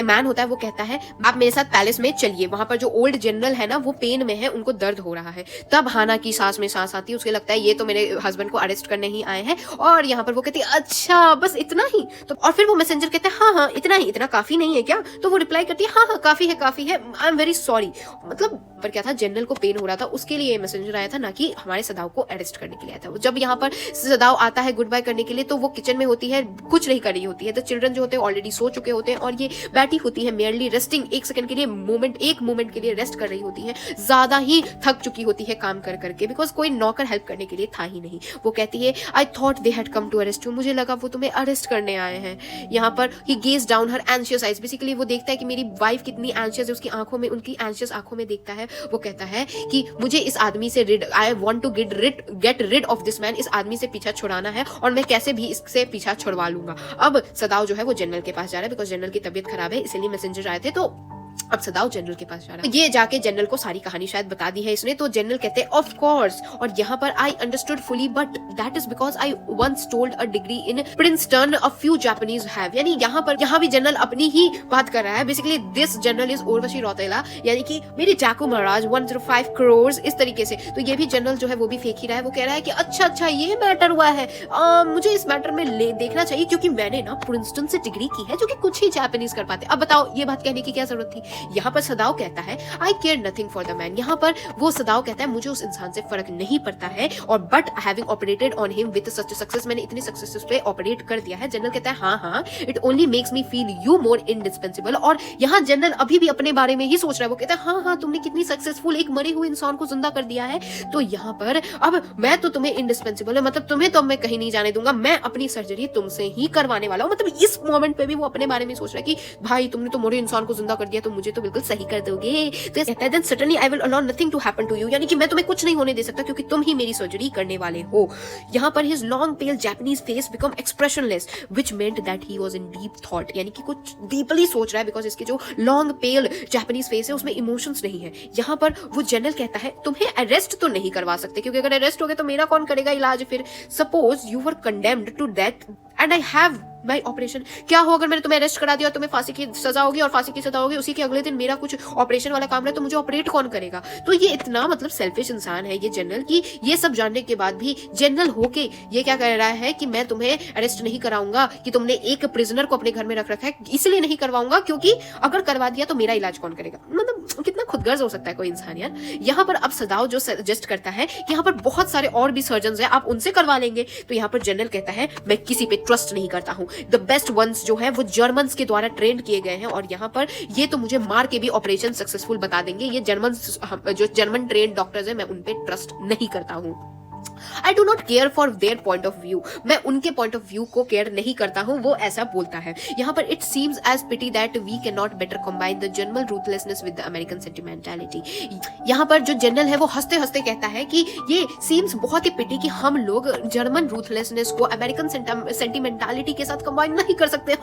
मैन होता है वो कहता है आप मेरे साथ पैलेस में चलिए, वहां पर जो ओल्ड जनरल है ना वो पेन में है, उनको दर्द हो रहा है। तब हाना की सांस में सांस आती है, उसके लगता है ये तो मेरे हस्बैंड को अरेस्ट करने ही आए हैं और यहाँ पर वो कहती है अच्छा बस इतना ही, तो और फिर वो मैसेंजर कहते हैं हाँ इतना ही, इतना काफी नहीं है क्या, तो वो रिप्लाई करती है हाँ काफी है, आई एम वेरी सॉरी। मतलब पर क्या था, जनरल को पेन हो रहा था उसके लिए मैसेंजर आया था, ना कि हमारे सदाओ को अरेस्ट करने के लिए आया था। जब यहाँ पर सदाओ आता है गुड बाय करने के लिए तो वो किचन में होती है, कुछ नहीं कर रही होती है, तो चिल्ड्रन जो होते हैं ऑलरेडी सो चुके होते हैं और ये बैठी होती है मेयरली रेस्टिंग, एक सेकंड के लिए एक मोमेंट के लिए रेस्ट कर रही होती है, ज्यादा ही थक चुकी होती है काम कर करके, बिकॉज कोई नौकर हेल्प करने के लिए था ही नहीं। वो कहती है I thought they had come to arrest you, मुझे लगा वो तुम्हें अरेस्ट करने आए हैं। यहाँ पर ही गेज डाउन हर एंशियस आइज, बेसिकली वो देखता है कि मेरी वाइफ कितनी एंशियस है, उसकी आंखों में, उनकी एंशियस आंखों में देखता है। वो कहता है कि मुझे इस आदमी से I want to get rid of this man, इस आदमी से पीछा छुड़ाना है और मैं कैसे भी इससे पीछा छुड़वा लूंगा। अब सदाओ जो है वो जनरल के पास जा रहा है, बिकॉज जनरल की तबीयत खराब है, इसलिए मैसेंजर आए थे। तो अब सदाव जनरल के पास जा रहा है। ये जाके जनरल को सारी कहानी शायद बता दी है इसने, तो जनरल कहते हैं ऑफ कोर्स, और यहाँ पर I understood fully but that is because I once told a degree in Princeton a few Japanese have. यानी यहाँ भी जनरल अपनी ही बात कर रहा है। Basically this general is Urvashi Rautela, यानी कि मेरे जाकू महाराज 105 करोड़ इस तरीके से। तो ये भी जनरल जो है वो भी फेंक ही रहा है। वो कह रहा है कि अच्छा ये मैटर हुआ है, मुझे इस मैटर में देखना चाहिए क्योंकि मैंने ना प्रिंसटन से डिग्री की है, जो कि कुछ ही जापानीज कर पाते। अब बताओ ये बात कहने की क्या जरूरत थी। यहाँ पर सदाव कहता है I care nothing for the man. यहाँ पर वो सदाव कहता है मुझे उस इंसान से फर्क नहीं पड़ता है, और but having operated on him with such success, मैंने इतनी सक्सेस उस पे ऑपरेट कर दिया है। जनरल कहता है हाँ it only makes me feel you more indispensable. और यहाँ जनरल अभी भी अपने बारे में ही सोच रहा है। वो कहता है हाँ तुमने कितनी सक्सेसफुल एक मरे हुए इंसान को जिंदा कर दिया है, तो यहाँ पर अब मैं तो तुम्हें इंडिस्पेंसिबल है, मतलब तुम्हें तो मैं कहीं नहीं जाने दूंगा, मैं अपनी सर्जरी तुमसे ही करवाने वाला हूँ। मतलब इस मोमेंट पे भी वो अपने बारे में सोच रहा है कि भाई तुमने तो मरे इंसान को जिंदा कर दिया, तो मुझे तो बिल्कुल सही कर दोगे। तो कहता है then suddenly I will allow nothing to happen to you, यानी कि मैं तुम्हें कुछ नहीं होने दे सकता क्योंकि तुम ही मेरी सर्जरी करने वाले हो। यहाँ पर his long pale Japanese face become expressionless which meant that he was in deep thought, यानी कि कुछ डीपली सोच रहा है, बिकॉज इसके जो लॉन्ग पेल जापानीज फेस है उसमें इमोशंस नहीं है। यहाँ पर वो जनरल कहता है तुम्हें अरेस्ट तो नहीं करवा सकते, क्योंकि अगर अरेस्ट हो गए तो मेरा कौन करेगा इलाज फिर। Suppose you were condemned to death and I have my operation, क्या हो अगर मैंने तुम्हें अरेस्ट करा दिया और तुम्हें फांसी की सजा होगी, और फांसी की सजा होगी उसी के अगले दिन मेरा कुछ ऑपरेशन वाला काम है, तो मुझे ऑपरेट कौन करेगा। तो ये इतना मतलब सेल्फिश इंसान है ये जनरल, की ये सब जानने के बाद भी जनरल होके ये क्या कह रहा है कि मैं तुम्हें अरेस्ट नहीं कराऊंगा, कि तुमने एक प्रिजनर को अपने घर में रख रखा है इसलिए नहीं करवाऊंगा क्योंकि अगर करवा दिया तो मेरा इलाज कौन करेगा। मतलब कितना खुदगर्ज हो सकता है कोई इंसान यार। यहाँ पर अब सदाव जो सजेस्ट करता है कि यहाँ पर बहुत सारे और भी सर्जन हैं, आप उनसे करवा लेंगे। तो यहाँ पर जनरल कहता है मैं किसी पे ट्रस्ट नहीं करता हूँ, द बेस्ट वंस जो है वो जर्मन्स के द्वारा ट्रेन किए गए हैं, और यहाँ पर ये तो मुझे मार के भी ऑपरेशन सक्सेसफुल बता देंगे। ये जो जर्मन ट्रेन डॉक्टर्स हैं मैं उन पे ट्रस्ट नहीं करता हूँ। I do not care for their point of view, मैं उनके पॉइंट ऑफ व्यू को केयर नहीं करता हूँ, वो ऐसा बोलता है। यहाँ पर it seems as pity that we can not better combine the German ruthlessness with the American sentimentality. यहाँ पर जो जनरल है वो हंसते हंसते कहता है कि ये सीम्स बहुत ही पिटी कि हम लोग जर्मन रूथलेसनेस को अमेरिकन सेंटिमेंटालिटी के साथ कंबाइन नहीं कर सकते।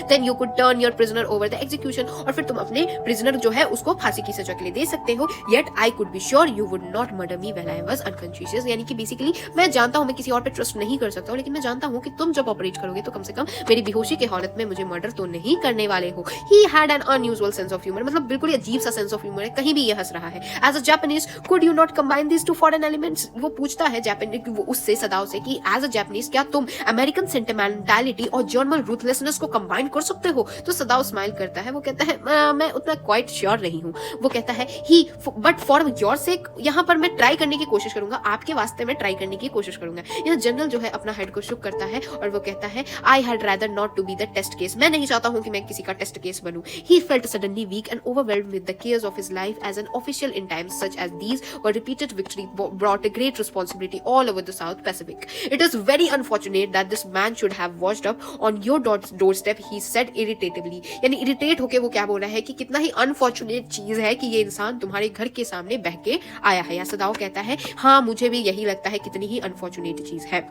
Then you could turn your prisoner over the execution, और फिर तुम अपने प्रिजनर जो है उसको फांसी की सजा के लिए दे सकते हो। Yet I could be sure you would not murder me when I was unconscious, यानी कि बेसिकली मैं जानता हूं मैं किसी और पे ट्रस्ट नहीं कर सकता हूं, लेकिन मैं जानता हूं कि तुम जब ऑपरेट करोगे तो कम से कम मेरी बेहोशी की हालत में मुझे मर्डर तो नहीं करने वाले हो। He had an unusual sense of humour, मतलब बिल्कुल ही अजीब सा सेंस ऑफ ह्यूमर है, कहीं भी ये हंस रहा है। As a Japanese could you not combine this two foreign elements, वो पूछता है जापानीज उससे सदाव से कि एज अ जापानीज क्या तुम अमेरिकन सेंटिमेंटालिटी और जर्मन रूथलेसनेस को कंबाइन कर सकते हो। तो सदाव स्माइल करता है, वो कहता है मैं उतना क्वाइट श्योर नहीं हूँ। वो कहता है ही बट फॉर योर सेक, यहाँ पर मैं ट्राई करने की कोशिश करूंगा, आपके वास्ते मैं ट्राई करने की कोशिश करूंगा। यह जनरल जो है अपना हेड को शुक करता है और वो कहता है I had rather not to be the test case, मैं नहीं चाहता हूं कि मैं किसी का टेस्ट केस बनूं। He felt suddenly weak and overwhelmed with the cares of his life as an official in times such as these were repeated victory brought a great responsibility all over the South Pacific. It is very unfortunate that this man should have watched up on your doorstep, he said इरिटेटिवली, यानी irritate होके वो क्या बोल रहा है कि कितना ही unfortunate चीज है कि ये इंसान तुम्हारे घर के सामने बह के आया है। या सदाव कहता है हाँ मुझे भी यही लगता है कितनी ही अनफॉर्चुनेट चीज है।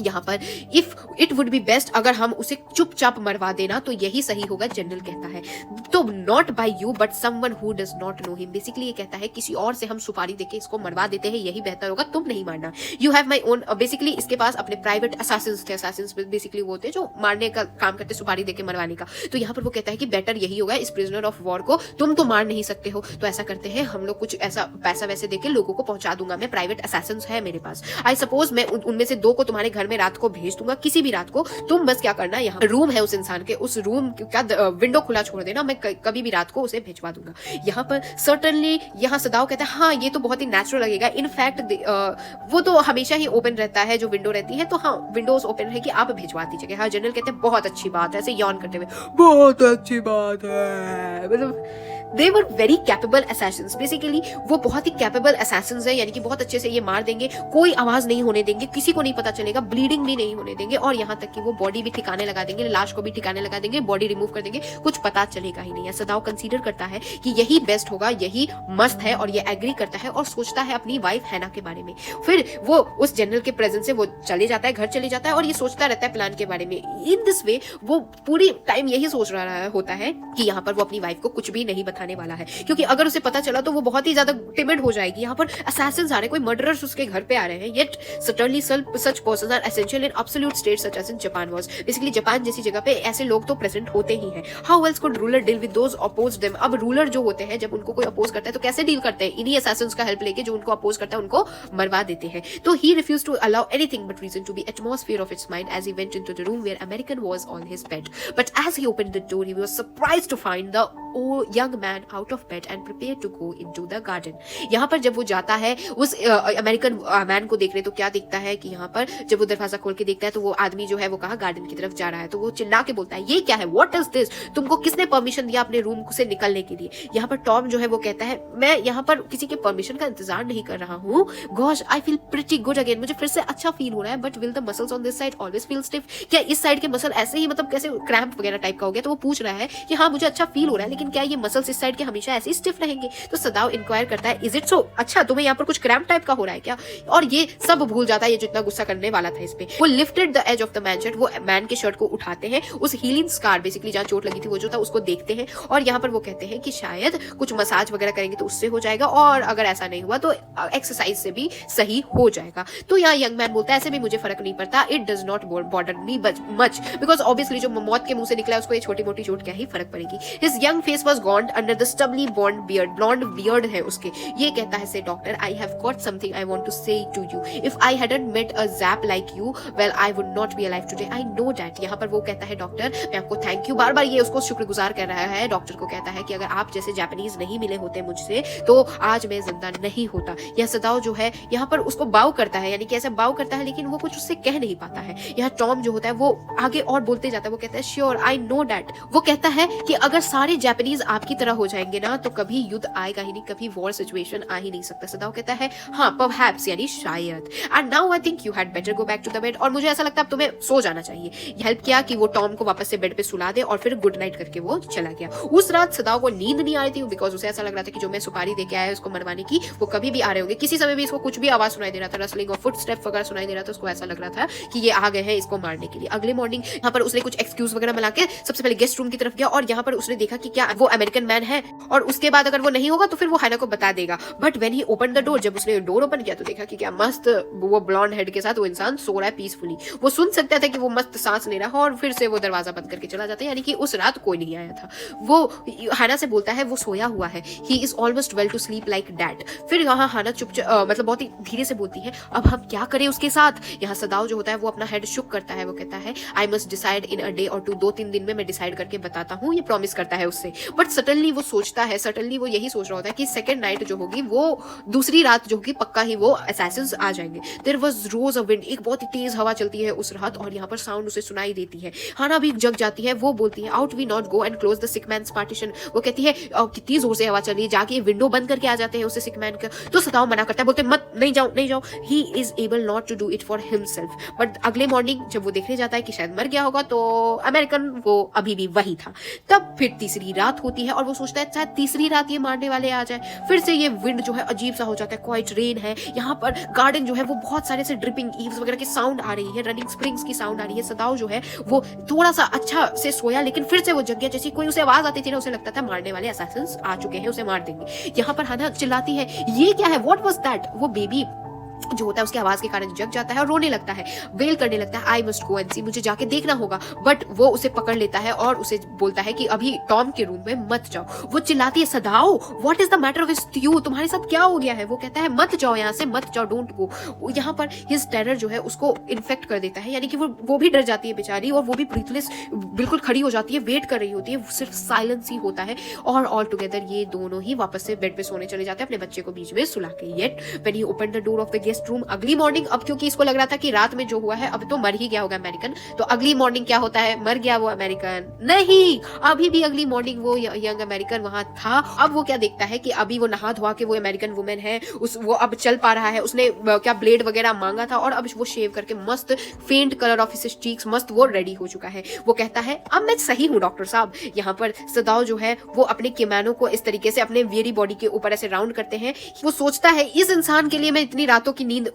यहाँ पर if it would be best, अगर हम उसे चुपचाप मरवा देना तो यही सही होगा, जनरल कहता है। तो not by you but someone who does not know him, basically ये कहता है किसी और से हम सुपारी देके इसको मरवा देते हैं, यही बेहतर होगा, तुम नहीं मारना। You have my own, basically इसके पास अपने प्राइवेट असासिन्स थे, असासिन्स बेसिकली वो थे जो मारने का काम करते, सुपारी देके मरवाने का। तो यहाँ पर वो कहता है कि बेटर यही होगा, इस प्रिजनर ऑफ वॉर को तुम तो मार नहीं सकते हो, तो ऐसा करते हैं हम लोग कुछ ऐसा पैसा वैसे देके लोगों को पहुंचा दूंगा, मैं प्राइवेट असासिन्स है मेरे पास। आई सपोज मैं उनमें से 2 को तुम्हारे घर में रात को भेज दूंगा, किसी भी रात को, तुम बस क्या करना, यहाँ रूम है उस इंसान के, उस रूम का विंडो खुला छोड़ देना, मैं कभी भी रात को उसे भिजवा दूंगा। यहाँ पर सर्टेनली यहाँ सदाव कहता है हाँ ये तो बहुत ही नेचुरल लगेगा, इनफैक्ट वो तो हमेशा ही ओपन रहता है जो विंडो रहती है, तो हाँ विंडोज ओपन है कि आप भिजवा दीजिएगा। हाँ जनरल कहते हैं बहुत अच्छी बात है, ऐसे यॉन करते हुए बहुत अच्छी बात है, मतलब they were very capable assassins. Basically वो बहुत ही कैपेबल असैसिन्स है, यानी कि बहुत अच्छे से ये मार देंगे, कोई आवाज नहीं होने देंगे, किसी को नहीं पता चलेगा, ब्लीडिंग भी नहीं होने देंगे, और यहाँ तक कि वो बॉडी भी ठिकाने लगा देंगे, लाश को भी ठिकाने लगा देंगे, बॉडी रिमूव कर देंगे, कुछ पता चलेगा ही नहीं है। सदाओ कंसीडर करता है कि यही बेस्ट होगा, यही मस्त है, और ये एग्री करता है और सोचता है अपनी वाइफ हैना के बारे में। फिर वो उस जनरल के प्रेजेंस से वो चले जाता है, घर चले जाता है, और ये सोचता रहता है प्लान के बारे में। इन दिस वे वो पूरी टाइम यही सोच रहा होता है कि यहाँ पर वो अपनी वाइफ को कुछ भी नहीं बताने वाला है, क्योंकि अगर उसे पता चला तो वो बहुत ही ज्यादा टिमिड हो जाएगी। यहाँ पर असैसिन्स आ रहे हैं, कोई मर्डरर्स उसके घर पे आ रहे हैं, yet certainly such persons are essential in absolute states such as in Japan was। Basically Japan जैसी जगह पे ऐसे लोग तो प्रेजेंट होते ही हैं। How else could ruler deal with those opposed them? अब रूलर जो होते हैं, जब उनको कोई अपोज करता है तो कैसे डील करते हैं? इन्हीं असैसिन्स का हेल्प लेके जो उनको अपोज करता है उनको मरवा देते हैं। तो he refused to allow anything but reason to be atmosphere of its mind as he went into the room where American was on his bed. But as he opened the door, he was surprised to find the young man out of bed and prepared to go into the garden। यहाँ पर जब वो जाता है उस American man को देखने, तो क्या देखता है कि यहाँ पर जब वो दरवाजा खोल के देखता है तो वो आदमी जो है वो कहाँ गार्डन की तरफ जा रहा है। तो वो चिल्ला के बोलता है, ये क्या है, व्हाट इज दिस? तुमको किसने परमिशन दिया अपने रूम से निकलने के लिए? यहाँ पर टॉम जो है वो कहता है, मैं यहाँ पर किसी के परमिशन का इंतजार नहीं कर रहा हूँ। Gosh, I feel pretty good again, मुझे फिर से अच्छा फील हो रहा है। But will the muscles on this side always feel stiff? क्या इस साइड के मसल ऐसे ही मतलब कैसे क्रैम्प वगैरह टाइप का हो गया? तो वो पूछ रहा है कि हाँ मुझे अच्छा फील हो रहा है, लेकिन क्या ये मसल्स इस साइड के हमेशा ऐसे ही स्टिफ रहेंगे? तो सदाओ इंक्वायर करता है, इज इट सो? अच्छा तुम्हें यहाँ पर कुछ क्रैम्प टाइप का हो रहा है क्या? और ये सब भूल जाता है, ये जितना गुस्सा करने वाला था इस पे। वो lifted the edge of the man shirt, वो मैन के शर्ट को उठाते हैं, उस हीलिंग स्कार बेसिकली जहाँ चोट लगी थी वो जो था उसको देखते हैं, और यहाँ पर वो कहते हैं कि शायद कुछ मसाज वगैरह करेंगे तो उससे हो जाएगा, और अगर ऐसा नहीं हुआ तो एक्सरसाइज से भी सही हो जाएगा। तो यहाँ यंग मैन बोलता है, ऐसे भी मुझे फर्क नहीं पड़ता, it does not bother me much because obviously जो मौत के मुंह से निकला उसको ये छोटी मोटी चोट क्या ही फर्क पड़ेगी। His young face was gone under the stubbly blond beard है उसके। ये कहता है, say doctor, I have got something I want to say to you, if I hadn't met a Jap like you, well I would not be alive today, I know that. यहाँ पर वो कहता है, डॉक्टर मैं आपको thank you, बार बार ये उसको शुक्रगुजार कर रहा है। डॉक्टर को कहता है कि अगर आप जैसे जापानीज नहीं मिले होते मुझसे तो आज मैं जिंदा नहीं होता। यह सदाओ जो है यहाँ पर उसको बाव करता है, यानी कि ऐसे बाव करता है, लेकिन वो कुछ उससे कह नहीं पाता है। यहाँ टॉम जो होता है वो आगे और बोलते जाता है, वो कहता है, श्योर आई नो दैट। वो कहता है कि अगर सारे जापानीज आपकी तरह हो जाएंगे ना तो कभी युद्ध आएगा ही नहीं, कभी वॉर सिचुएशन आ ही नहीं सकता। सदाओ कहता है, हाँ परहैप्स, यानी शायद, and now I think you had better go back to the bed, और मुझे ऐसा लगता है अब तुम्हें सो जाना चाहिए। हेल्प किया कि वो टॉम को वापस से बेड पे सुला दे, और फिर गुड नाइट करके वो चला गया। उस रात सदाओ को नींद नहीं आ रही थी, बिकॉज उसे ऐसा लग रहा था कि जो मैं सुपारी दे के आया उसको मरवाने की, वो कभी भी आ रहे होंगे, किसी समय भी इसको कुछ भी आवाज सुनाई दे रहा था, रसलिंग और फुट स्टेप वगैरह सुनाई दे रहा था, उसको ऐसा लग रहा था कि ये आ गए हैं इसको मारने के लिए। अगले मॉर्निंग यहाँ पर उसने कुछ एक्सक्यूज वगैरह मिला के सबसे पहले गेस्ट रूम की तरफ गया, और यहाँ पर उसने देखा कि क्या वो अमेरिकन मैन है, और उसके बाद अगर वो नहीं होगा तो फिर वो हैना को बता देगा। But when he open the door, जब उसने डोर ओपन किया तो देखा कि क्या मस्त वो ब्लॉन्ड हेड के साथ वो इंसान सो रहा है पीसफुली। वो सुन सकता था कि वो मस्त सांस ले रहा है, और फिर से वो दरवाजा बंद करके चला जाता है, यानी कि उस रात कोई नहीं आया था। वो हैना से बोलता है वो सोया हुआ है, he is almost well to sleep like that. फिर यहाँ हैना मतलब बहुत ही धीरे से बोलती है, अब हम क्या करें उसके साथ? यहाँ सदाओ जो होता है वो अपना हेड शुक करता है, वो कहता है, I must decide in a day और 2-3 दिन में मैं डिसाइड करके बताता हूँ, ये प्रॉमिस करता है उससे। बट सडनली वो सोचता है, सडनली वो यही सोच रहा होता है कि सेकंड नाइट जो होगी, वो दूसरी रात जो होगी, पक्का ही वो असैसिन्स आ जाएंगे। There was rose a wind, एक बहुत ही तेज हवा चलती है उस रात, और यहाँ पर साउंड उसे सुनाई देती है। हैना भी जग जाती है, वो बोलती है, ought we not go and close the sick man's partition. वो कहती है कितनी जोर से हवा चल रही है, जाके विंडो बंद करके आ जाते हैं उससे सिक मैन का। तो सदाओ मना करता है, बोलते मत, नहीं जाओ नहीं जाओ, he is able not to do it for himself. But अगले मॉर्निंग जब वो देखने जाता है कि शायद मर गया होगा, तो अमेरिकन वो अभी भी वही था। तब फिर तीसरी रात होती है, और वो सोचता है शायद तीसरी रात ये मारने वाले आ जाए। फिर से ये विंड जो है अजीब सा हो जाता है, क्वाइट रेन है यहाँ पर, गार्डन जो है वो बहुत सारे से ड्रिपिंग ईव्स वगैरह की साउंड आ रही है, रनिंग स्प्रिंग्स की साउंड आ रही है। सदाओ जो है वो थोड़ा सा अच्छा से सोया, लेकिन फिर से वो जग गया, जैसे कोई उसे आवाज आती थी ना, उसे लगता था मारने वाले असैसिन्स आ चुके हैं, उसे मार देंगे। यहाँ पर हैना चिल्लाती है, ये क्या है, व्हाट वाज दैट? वो बेबी जो होता है उसकी आवाज के कारण जग जाता है और रोने लगता है, वेल करने लगता है, आई मस्ट गो एंड सी, मुझे जाके देखना होगा। बट वो उसे पकड़ लेता है और उसे बोलता है कि अभी टॉम के रूम में मत जाओ। वो चिल्लाती है, Sadao what is the matter with you, तुम्हारे साथ क्या हो गया है? वो कहता है मत जाओ यहाँ से, मत जाओ, डोंट गो। यहाँ पर हिज टेरर जो है उसको इन्फेक्ट कर देता है, यानी कि वो भी डर जाती है बेचारी, और वो भी ब्रीथलेस बिल्कुल खड़ी हो जाती है, वेट कर रही होती है, सिर्फ साइलेंस ही होता है। और ऑल टुगेदर ये दोनों ही वापस से बेड पे सोने चले जाते हैं, अपने बच्चे को बीच में सुला के। Yet when he open the door of the guest room. अगली मॉर्निंग, अब क्योंकि इसको लग रहा था कि रात में जो हुआ है अब तो मर ही गया होगा अमेरिकन, तो अगली मॉर्निंग क्या होता है, मर गया वो अमेरिकन? नहीं, अभी भी अगली मॉर्निंग वो यंग अमेरिकन वहां था। अब वो क्या देखता है कि अभी वो नहा धोआ के वो अमेरिकन वुमेन है, वो अब चल पा रहा है, उसने क्या ब्लेड वगैरह मांगा था और अब वो शेव करके मस्त faint colour of his cheeks, मस्त वो रेडी हो चुका है। वो कहता है अब मैं सही हूँ डॉक्टर साहब। यहाँ पर सदाओ जो है वो अपने किमानो को इस तरीके से अपने वेरी बॉडी के ऊपर ऐसे राउंड करते हैं। वो सोचता है इस इंसान के लिए मैं इतनी रातों की नींद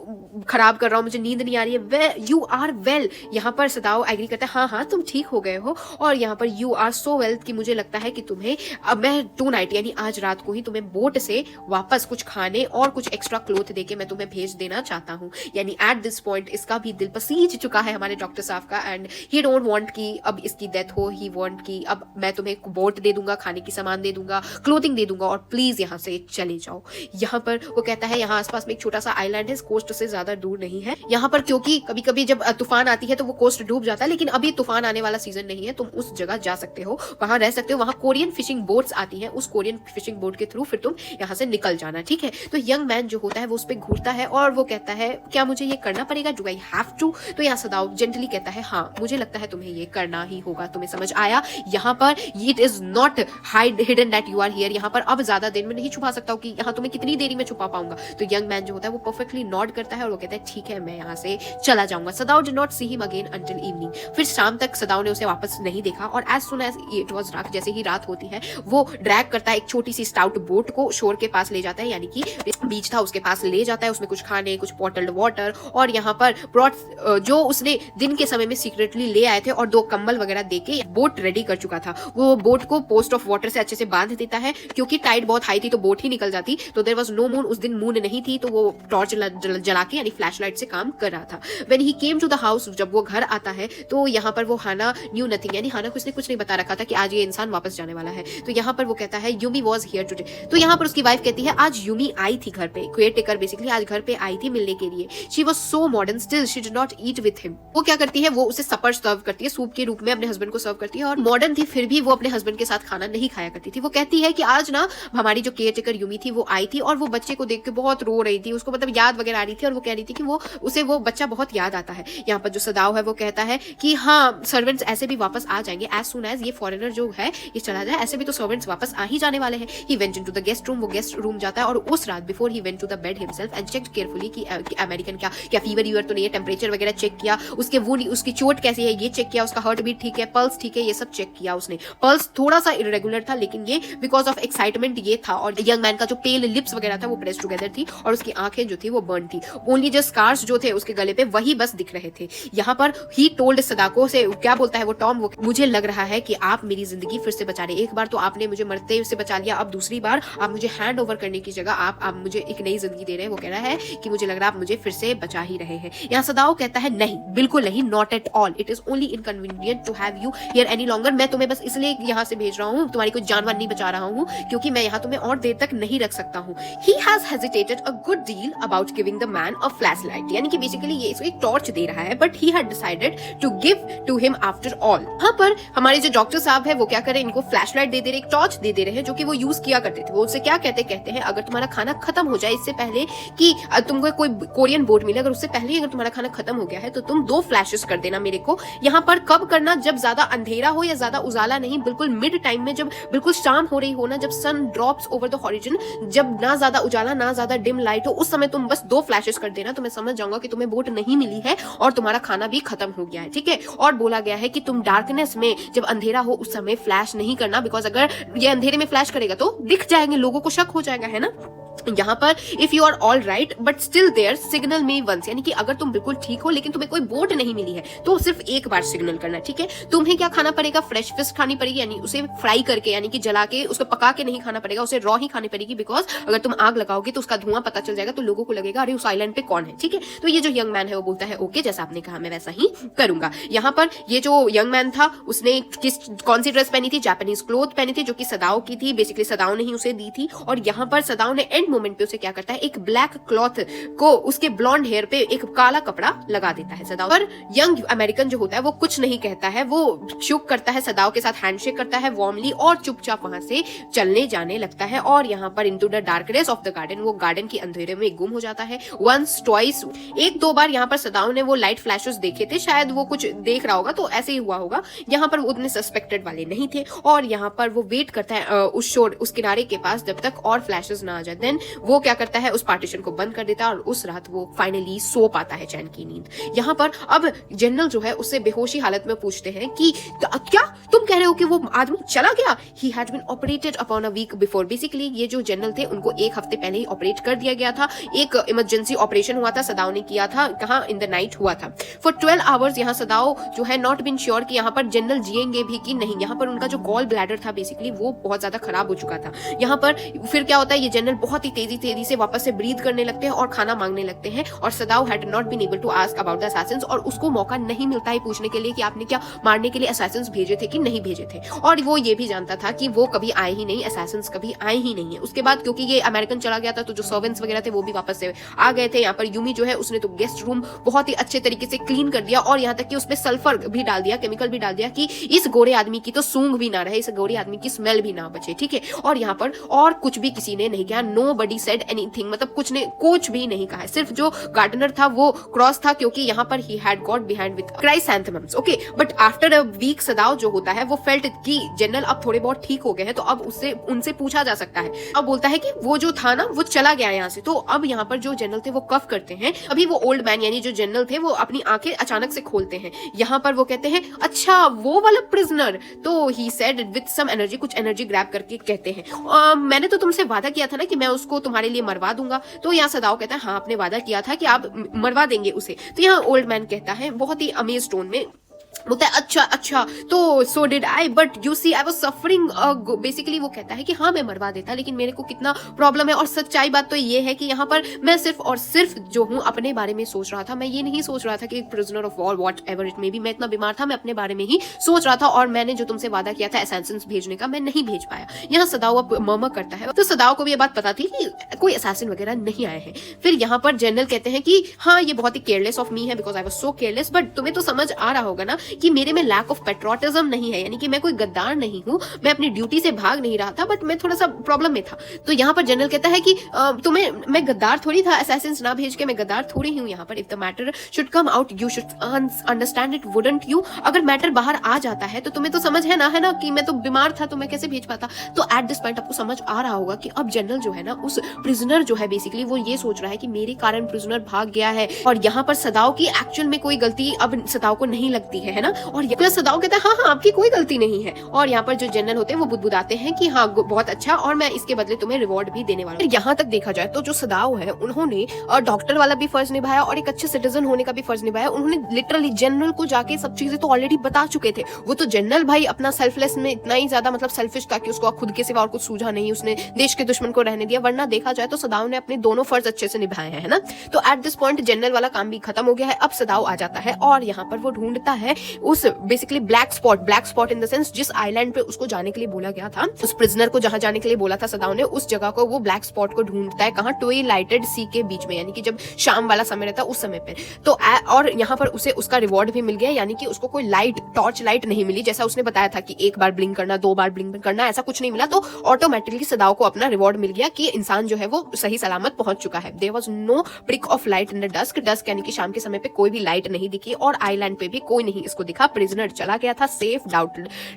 खराब कर रहा हूँ, मुझे नींद नहीं आ रही है। You are well. यहाँ पर सदाओ एग्री करता है, हाँ हाँ तुम ठीक हो गए हो, और यहाँ पर यू आर सो वेल कि मुझे लगता है कि तुम्हें अब मैं टू-नाइट यानी आज रात को ही तुम्हें बोट से वापस कुछ खाने और कुछ एक्स्ट्रा क्लोथ देके मैं तुम्हें भेज देना चाहता हूँ। यानी एट दिस पॉइंट इसका भी दिल पसीज चुका है हमारे डॉक्टर साहब का, एंड ही डोंट वांट कि अब इसकी डेथ हो। ही वांट कि अब मैं तुम्हें बोट दे दूंगा, खाने की सामान दे दूंगा, क्लोथिंग दे दूंगा, और प्लीज यहाँ से चले जाओ। यहाँ पर वो कहता है यहाँ आसपास में एक छोटा सा आइलैंड है, कोस्ट से ज्यादा दूर नहीं है। यहाँ पर क्योंकि कभी कभी जब तूफान आती है तो वो कोस्ट डूब जाता है, लेकिन अभी तूफान आने वाला सीजन नहीं है, तुम उस जगह जा सकते हो, वहां रह सकते हो, वहां कोरियन फिशिंग बोट्स आती हैं, उस कोरियन फिशिंग बोट के थ्रू फिर तुम यहाँ से निकल जाना, ठीक है। तो यंग मैन जो होता है वो उस पर घूरता है और वो कहता है क्या मुझे ये करना पड़ेगा, डू आई हैव टू? तो यहाँ सदाओ जेंटली कहता है हाँ मुझे लगता है तुम्हें ये करना ही होगा, तुम्हें समझ आया। यहाँ पर it is not hidden that you are here, यहाँ पर अब ज्यादा देर में नहीं छुपा सकता हूँ कि यहाँ तुम्हें कितनी देरी में छुपा पाऊंगा। तो यंग मैन जो होता है वो परफेक्टली नॉड करता है और वो कहता है ठीक है मैं यहाँ से चला जाऊंगा। Sadao did not see him again until evening. फिर शाम तक सदाओ ने उसे वापस नहीं देखा, और as soon as it was dark, जैसे ही रात होती है वो ड्रैग करता है एक छोटी सी स्टाउट बोट को शोर के पास ले जाता है, यानी कि बीच था उसके पास ले जाता है, उसमें कुछ खाने, कुछ बॉटल्ड वाटर, और यहाँ पर ब्रॉट जो उसने दिन के समय में सीक्रेटली ले आए थे और 2 कंबल वगैरह देके बोट रेडी कर चुका था। वो बोट को पोस्ट ऑफ वाटर से अच्छे से बांध देता है, क्योंकि टाइड बहुत हाई थी तो बोट ही निकल जाती। तो देयर वाज नो मून, उस दिन मून नहीं थी, तो वो टॉर्च जला के यानी फ्लैश लाइट से काम कर रहा था। When he came to the house, जब वो घर आता है तो यहाँ पर वो हाना न्यू नथिंग, यानी हाना को इसने कुछ नहीं बता रखा था कि आज ये इंसान वापस जाने वाला है। तो यहाँ पर वो कहता है यूमी वॉज हियर टुडे। तो यहाँ पर उसकी वाइफ कहती है आज यूमी आई थी घर पे, केयर टेकर बेसिकली आज घर पे आई थी मिलने के लिए। She was so modern, still she did not eat with him. वो क्या करती है, वो उसे सपर सर्व करती है, सूप के रूप में अपने हस्बैंड को सर्व करती है, और मॉडर्न थी फिर भी वो अपने हस्बैंड के साथ खाना नहीं खाया करती थी। वो कहती है कि आज ना हमारी जो केयर टेकर यूमी थी वो आई थी और वो बच्चे को देख के बहुत रो रही थी, उसको मतलब याद वगैरह आ रही थी, और वो कह रही थी कि उसे वो बच्चा बहुत याद आता है। यहाँ पर जो सदाओ है वो कहता है कि हाँ सर्वेंट्स ऐसे भी वापस आ जाएंगे, एज सुन एज ये फॉरेनर जो है ये चला जाए, ऐसे भी तो सर्वेंट्स वापस आ ही जाने वाले हैं। He went into the guest room, वो गेस्ट रूम जाता है, और उस रात before he went to the bed himself and checked carefully कि अमेरिकन क्या फीवर तो नहीं है, टेम्परेचर वगैरह चेक किया, उसके वुंड उसकी चोट कैसी है ये चेक किया, उसका हार्ट बीट ठीक है, पल्स ठीक है, ये सब चेक किया उसने। पल्स थोड़ा सा इरेगुलर था, लेकिन ये बिकॉज ऑफ एक्साइटमेंट ये था, और यंग मैन का जो पेल लिप्स वगैरह था वो प्रेस टुगेदर थी, और उसकी आंखें जो थी वो बर्न थी, ओनली जो स्कार्स जो थे उसके गले पे वही बस दिख रहे थे। यहाँ पर ही टोल्ड सदाको से, क्या बोलता है वो टॉम, वो मुझे लग रहा है कि आप मेरी जिंदगी फिर से बचा रहे, एक बार तो आपने मुझे मरते से बचा लिया, अब दूसरी बार आप मुझे हैंड ओवर करने की जगह आप मुझे एक नई जिंदगी दे रहे हैं। वो कह रहा है कि मुझे लग रहा है आप मुझे फिर से बचा ही रहे हैं। यहाँ सदाओ कहता है नहीं बिल्कुल नहीं, not at all, it is only inconvenient to have you here any longer. मैं तुम्हें बस इसलिए यहाँ से भेज रहा हूँ, तुम्हारी कोई जानवर नहीं बचा रहा हूँ, क्योंकि मैं यहाँ तुम्हें और देर तक नहीं रख सकता हूँ। He has hesitated a good deal about giving the man a flash light, यानी कि बेसिकली ये इसको एक टॉर्च दे रहा है, but he had decided to give to him after all. यहाँ पर हमारे जो डॉक्टर साहब है वो क्या करें, इनको फ्लैश लाइट दे रहे, एक टॉर्च दे रहे हैं जो कि वो यूज किया करते थे। वो उससे क्या कहते हैं अगर तुम्हारा खाना खत्म हो जाए इससे पहले कि तुमको कोई कोरियन बोट मिले, अगर उससे पहले अगर तुम्हारा खाना खत्म हो गया है तो तुम 2 फ्लैशेस कर देना मेरे को। यहाँ पर कब करना, जब ज्यादा अंधेरा हो या ज्यादा उजाला नहीं, बिल्कुल मिड टाइम में, जब बिल्कुल शाम हो रही हो ना, जब सन ड्रॉप्स ओवर द हॉरिजन, जब ना ज्यादा उजाला ना ज्यादा डिम लाइट हो, उस समय तुम बस 2 फ्लैशेस कर देना, तो मैं समझ जाऊंगा कि तुम्हें बोट नहीं मिली है और तुम्हारा खाना भी खत्म हो गया है, ठीक है। और बोला गया है कि तुम डार्कनेस में जब अंधेरा हो उस समय फ्लैश नहीं करना, बिकॉज अगर ये अंधेरे में फ्लैश करेगा तो दिख जाएंगे, लोगों को शक हो जाएगा, है ना। यहाँ पर if you are all right but still there signal me once, यानी कि अगर तुम बिल्कुल ठीक हो लेकिन तुम्हें कोई बोट नहीं मिली है तो सिर्फ एक बार सिग्नल करना, ठीक है। तुम्हें क्या खाना पड़ेगा, फ्रेश फिश खानी पड़ेगी, यानी उसे फ्राई करके, यानी कि जला के, उसको पका के नहीं खाना पड़ेगा, उसे रॉ ही खानी पड़ेगी, बिकॉज अगर तुम आग लगाओगे तो उसका धुआं पता चल जाएगा, तो लोगों को लगेगा अरे उस आइलैंड पे कौन है, ठीक है। तो ये जो यंग मैन है वो बोलता है ओके, जैसा आपने कहा मैं वैसा ही करूंगा। यहाँ पर ये जो यंग मैन था उसने कौन सी ड्रेस पहनी थी, जापानीज क्लोथ पहनी थी, जो कि सदाओ की थी, बेसिकली सदाओ ने ही उसे दी थी। और यहाँ पर सदाओ ने एंड मोमेंट पे उसे क्या करता है, एक ब्लैक क्लॉथ को उसके ब्लॉन्ड हेयर पे एक काला कपड़ा लगा देता है सदाव पर। यंग अमेरिकन जो होता है वो कुछ नहीं कहता है, वो शुक करता है, सदाव के साथ हैंडशेक करता है वार्मली और चुपचाप वहां से चलने जाने लगता है। और यहाँ पर into the darkness of the garden, वो गार्डन के अंधेरे में गुम हो जाता है। वंस ट्वाइस, एक दो बार यहाँ पर सदाव ने वो लाइट फ्लैशेस देखे थे, शायद वो कुछ देख रहा होगा तो ऐसे ही हुआ होगा। यहाँ पर वो उतने सस्पेक्टेड वाले नहीं थे और यहाँ पर वो वेट करता है उस शोर, उस किनारे के पास जब तक और फ्लैशेस ना आ जाए। देन वो क्या करता है, उस पार्टीशन को बंद कर देता है और उस रात वो फाइनली सो पाता है चैन की नींद। यहाँ पर अब जनरल जो है उससे बेहोशी हालत में पूछते हैं कि क्या तुम कह रहे हो कि वो आदमी चला गया? He had been operated upon a week before. Basically ये जो जनरल थे उनको एक हफ्ते पहले ही ऑपरेट कर दिया गया था, एक इमरजेंसी ऑपरेशन हुआ था, सदाव ने किया था, कहाँ इन द नाइट हुआ था। फॉर 12 आवर्स यहाँ सदाव जो है नॉट बीन श्योर कि यहाँ पर जनरल जिएंगे भी कि नहीं। यहाँ पर उनका जो गॉल ब्लैडर था बेसिकली वो बहुत ज्यादा खराब हो चुका था। यहाँ पर फिर क्या होता है, ये जनरल बहुत ही तेजी से वापस से ब्रीथ करने लगते हैं और खाना मांगने लगते हैं और Sadao had not been able to ask about the assassins, और उसको मौका नहीं मिलता है पूछने के लिए कि आपने क्या मारने के लिए असैसिन्स भेजे थे कि नहीं भेजे थे। और वो ये भी जानता था कि वो कभी आए ही नहीं, असैसिन्स कभी आए ही नहीं है। उसके बाद क्योंकि ये अमेरिकन चला गया था तो जो सर्वेंट्स वगैरह थे वो भी वापस से आ गए थे। यहाँ पर यूमी जो है उसने तो गेस्ट रूम बहुत ही अच्छे तरीके से क्लीन कर दिया और यहाँ तक कि उसमें सल्फर भी डाल दिया, केमिकल भी डाल दिया कि इस गोरे आदमी की तो सूंघ भी ना रहे, इस गोरे आदमी की स्मेल भी ना बचे, ठीक है। और यहाँ पर और कुछ भी किसी ने नहीं किया, नोबडी सेड एनीथिंग, मतलब कुछ भी नहीं कहा है। सिर्फ जो गार्डनर था वो क्रॉस था क्योंकि यहाँ पर ही had got behind with chrysanthemums, okay. But after a week Sadao जो होता है वो फेल्ट कि जनरल अब थोड़े बहुत ठीक हो गए हैं तो अब उससे उनसे पूछा जा सकता है। अब बोलता है कि वो जो था ना वो चला गया यहाँ से। तो अब यहाँ पर जो जनरल थे वो कफ करते हैं। अभी वो ओल्ड मैन यानी जो जनरल थे वो अपनी आंखें अचानक से खोलते हैं। यहाँ पर वो कहते हैं अच्छा वो वाला प्रिजनर, तो he said with some energy, कुछ एनर्जी ग्रैब करके कहते हैं मैंने तो तुमसे वादा किया था ना कि मैं उसको तुम्हारे लिए मरवा दूंगा। तो यहाँ सदाव कहता है हाँ आपने वादा किया था कि आप मरवा देंगे उसे। तो यहाँ ओल्ड मैन कहता है बहुत ही अमेज टोन में, बोलता है अच्छा तो so did I but you see I was suffering. Basically वो कहता है कि हाँ मैं मरवा देता लेकिन मेरे को कितना प्रॉब्लम है। और सच्चाई बात तो ये है कि यहाँ पर मैं सिर्फ और सिर्फ जो हूँ अपने बारे में सोच रहा था। मैं ये नहीं सोच रहा था कि prisoner of war what ever it may be, मैं इतना बीमार था, मैं अपने बारे में ही सोच रहा था और मैंने जो तुमसे वादा किया था असैसिन्स भेजने का मैं नहीं भेज पाया। यहाँ सदाव अब मर्मर करता है। तो सदाव को भी ये बात पता थी कि कोई असैसिन वगैरह नहीं आए हैं। फिर यहाँ पर जनरल कहते हैं कि हाँ ये बहुत ही केयरलेस ऑफ मी है because I was so careless, but तुम्हें तो समझ आ रहा होगा ना कि मेरे में लैक ऑफ पेट्रोटिज्म नहीं है, यानी कि मैं कोई गद्दार नहीं हूँ, मैं अपनी ड्यूटी से भाग नहीं रहा था, बट मैं थोड़ा सा प्रॉब्लम में था। तो यहाँ पर जनरल कहता है कि तुम्हें मैं गद्दार थोड़ी था, असैसिन्स ना भेज के मैं गद्दार थोड़ी हूँ। यहाँ पर if the matter should come out you should understand it wouldn't you, अगर मैटर बाहर आ जाता है तो तुम्हें तो समझ है ना कि मैं तो बीमार था तो मैं कैसे भेज पाता। तो एट दिस पॉइंट आपको समझ आ रहा होगा कि अब जनरल जो है ना उस प्रिजनर जो है बेसिकली वो ये सोच रहा है कि मेरे कारण प्रिजनर भाग गया है और यहाँ पर सदाव की एक्चुअल में कोई गलती अब सदाव को नहीं लगती है ना। और सदाव कहता है हाँ आपकी कोई गलती नहीं है। और यहाँ पर जो जनरल होते हैं वो बुदबुदाते हैं कि हाँ बहुत अच्छा और मैं इसके बदले तुम्हें रिवॉर्ड भी देने वाला हूँ। यहाँ तक देखा जाए तो जो सदाव है उन्होंने डॉक्टर वाला भी फर्ज निभाया और एक अच्छे सिटीजन होने का भी फर्ज निभाया। उन्होंने लिटरली जनरल को जाके सब चीजें तो ऑलरेडी बता चुके थे। वो तो जनरल भाई अपना सेल्फलेस में इतना ही ज्यादा मतलब सेल्फिश था कि उसको खुद के सिवा और कुछ सूझा नहीं, उसने देश के दुश्मन को रहने दिया। वरना देखा जाए तो सदाव ने अपने दोनों फर्ज अच्छे से निभाए हैं, है ना। तो एट दिस पॉइंट जनरल वाला काम भी खत्म हो गया है। अब सदाव आ जाता है और यहाँ पर वो ढूंढता है उस basically black spot in the sense जिस आइलैंड पे उसको जाने के लिए बोला गया था, उस प्रिजनर को जहां जाने के लिए बोला था सदाव ने, उस जगह को वो ब्लैक स्पॉट को ढूंढता है। कहां? ट्वाइलाइटेड सी के बीच में, यानी कि जब शाम वाला समय रहता है उस समय पे। तो और यहाँ पर उसे उसका रिवॉर्ड भी मिल गया, यानी कि उसको कोई टॉर्च लाइट नहीं मिली जैसा उसने बताया था कि एक बार ब्लिंक करना, 2 बार ब्लिंक करना, ऐसा कुछ नहीं मिला। तो ऑटोमेटिकली सदाव को अपना रिवॉर्ड मिल गया कि इंसान जो है वो सही सलामत पहुंच चुका है। There was no prick of light in the dusk यानी कि शाम के समय पे कोई भी लाइट नहीं दिखी और आइलैंड पे भी कोई नहीं इसको दिखा। प्रिजनर चला गया था सेफ,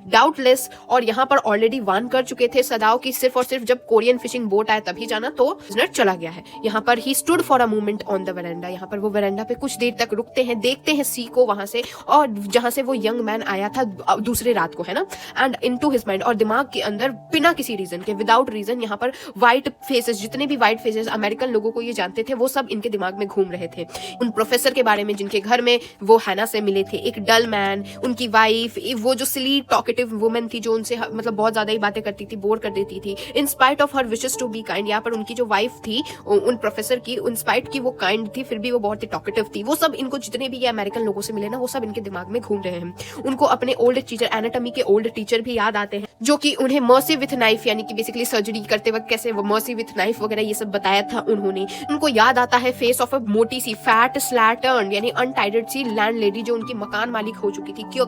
डाउटलेस। और यहाँ पर ऑलरेडी वार्न कर चुके थे सदाव की सिर्फ और सिर्फ जब कोरियन फिशिंग बोट आए तभी जाना। तो प्रिजनर चला गया है। यहाँ पर he stood for a moment on the veranda, यहाँ पर वो वेरेंडा पे कुछ देर तक रुकते हैं, देखते हैं सी को वहां से और जहां से वो यंग मैन आया था दूसरे रात को, है ना। एंड इनटू हिज माइंड, और दिमाग के अंदर बिना किसी रीजन के, विदाउट रीजन, यहाँ पर व्हाइट फेसेस, जितने भी व्हाइट फेसेस अमेरिकन लोगों को ये जानते थे वो सब इनके दिमाग में घूम रहे थे। उन प्रोफेसर के बारे में जिनके घर में वो हैना से मिले थे, एक डल मैन, उनकी वाइफ, वो जो सिली टॉकेटिव वुमेन थी जो उनसे मतलब बहुत ज्यादा ही बातें करती थी, बोर कर देती थी, in spite of her wishes to be kind, यहाँ पर उनकी जो वाइफ थी उन प्रोफेसर की, इन स्पाइट की वो काइंड थी, फिर भी वो बहुत ही टॉकेटिव थी। वो सब इनको जितने भी ये अमेरिकन लोगों से मिले ना, वो सब इनके दिमाग में घूम रहे हैं। उनको अपने ओल्ड टीचर, एनाटॉमी के ओल्ड टीचर भी याद आते हैं, जो कि उन्हें मर्सी विथ नाइफ यानी कि बेसिकली सर्जरी करते वक्त कैसे वो मर्सी विथ नाइफ वगैरह ये सब बताया था उन्होंने। उनको याद आता है फेस ऑफ अ मोटी सी फैट स्लैटर्न यानी अनटाइडेड सी लैंड लेडी जो उनकी मकान मालिक हो चुकी थी, क्यों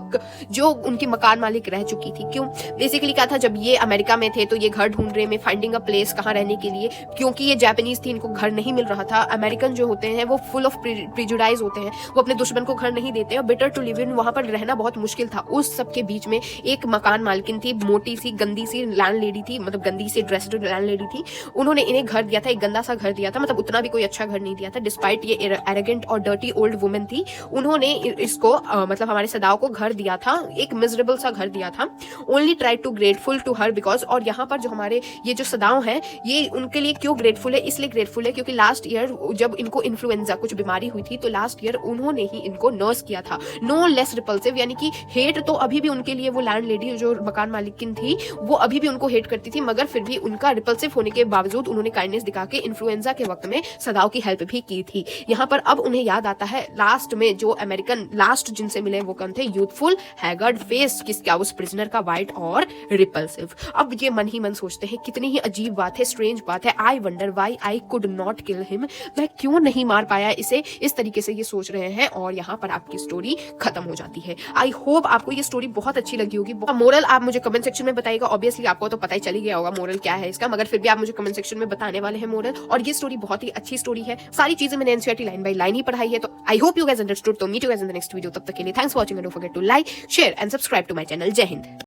जो उनकी मकान मालिक रह चुकी थी। क्यों? बेसिकली क्या था, जब ये अमेरिका में थे तो ये घर ढूंढ रहे में, फाइंडिंग अ प्लेस कहाँ रहने के लिए, क्योंकि ये जापानीज थी, इनको घर नहीं मिल रहा था। अमेरिकन जो होते हैं वो फुल ऑफ प्रिजुडाइज होते हैं, वो अपने दुश्मन को घर नहीं देते और बेटर टू लिव इन, वहां पर रहना बहुत मुश्किल था। उस सब के बीच में एक मकान मालकिन थी, मोटी सी गंदी सी लैंड लेडी थी, मतलब गंदी सी ड्रेस्ड लैंड लेडी थी। उन्होंने इन्हें घर दिया था, एक गंदा सा घर दिया था, मतलब उतना भी कोई अच्छा घर नहीं दिया था। डिस्पाइट ये एरोगेंट और डर्टी ओल्ड वुमेन थी, उन्होंने इसको मतलब हमारे सदाओ को घर दिया था, एक मिजरेबल सा घर दिया था। Only try to grateful to her because, और यहाँ पर जो हमारे ये जो सदाओ हैं ये उनके लिए क्यों ग्रेटफुल है, इसलिए ग्रेटफुल है क्योंकि लास्ट ईयर जब इनको इन्फ्लुएंजा कुछ बीमारी हुई थी तो लास्ट ईयर उन्होंने ही इनको नर्स किया था। नो लेस रिपल्सिव, यानी कि हेट तो अभी भी उनके लिए वो लैंड लेडी जो मकान मालिकिन थी वो अभी भी उनको हेट करती थी, मगर फिर भी उनका रिपल्सिव होने के बावजूद उन्होंने काइंडनेस दिखा के इन्फ्लुएंजा के वक्त में सदाओ की हेल्प भी की थी। यहाँ पर अब उन्हें याद आता है लास्ट में जो अमेरिकन लास्ट जिनसे मिले वो कौन थे, यूथफुल हैगर्ड फेस, किसका, उस प्रिजनर का, वाइट और रिपल्सिव। अब ये मन ही मन सोचते हैं कितनी ही अजीब बात है, स्ट्रेंज बात है, I wonder why I could not kill him, मैं क्यों नहीं मार पाया इसे, इस तरीके से ये सोच रहे हैं। और यहाँ पर आपकी स्टोरी खत्म हो जाती है। आई होप आपको ये स्टोरी बहुत अच्छी लगी होगी। मोरल आप मुझे कमेंट सेक्शन में बताइएगा, ऑब्वियसली आपको तो पता ही चली गया होगा मोरल क्या है इसका, मगर फिर भी आप मुझे कमेंट सेक्शन में बताने वाले हैं मोरल। और ये स्टोरी बहुत ही अच्छी स्टोरी है, सारी चीजें मैंने एनसीईआरटी लाइन बाय लाइन ही पढ़ाई है। तो I hope you guys understood. तो meet you guys in the next video, तब तक के लिए thanks for watching and don't forget to like, share and subscribe to my channel. जय हिंद।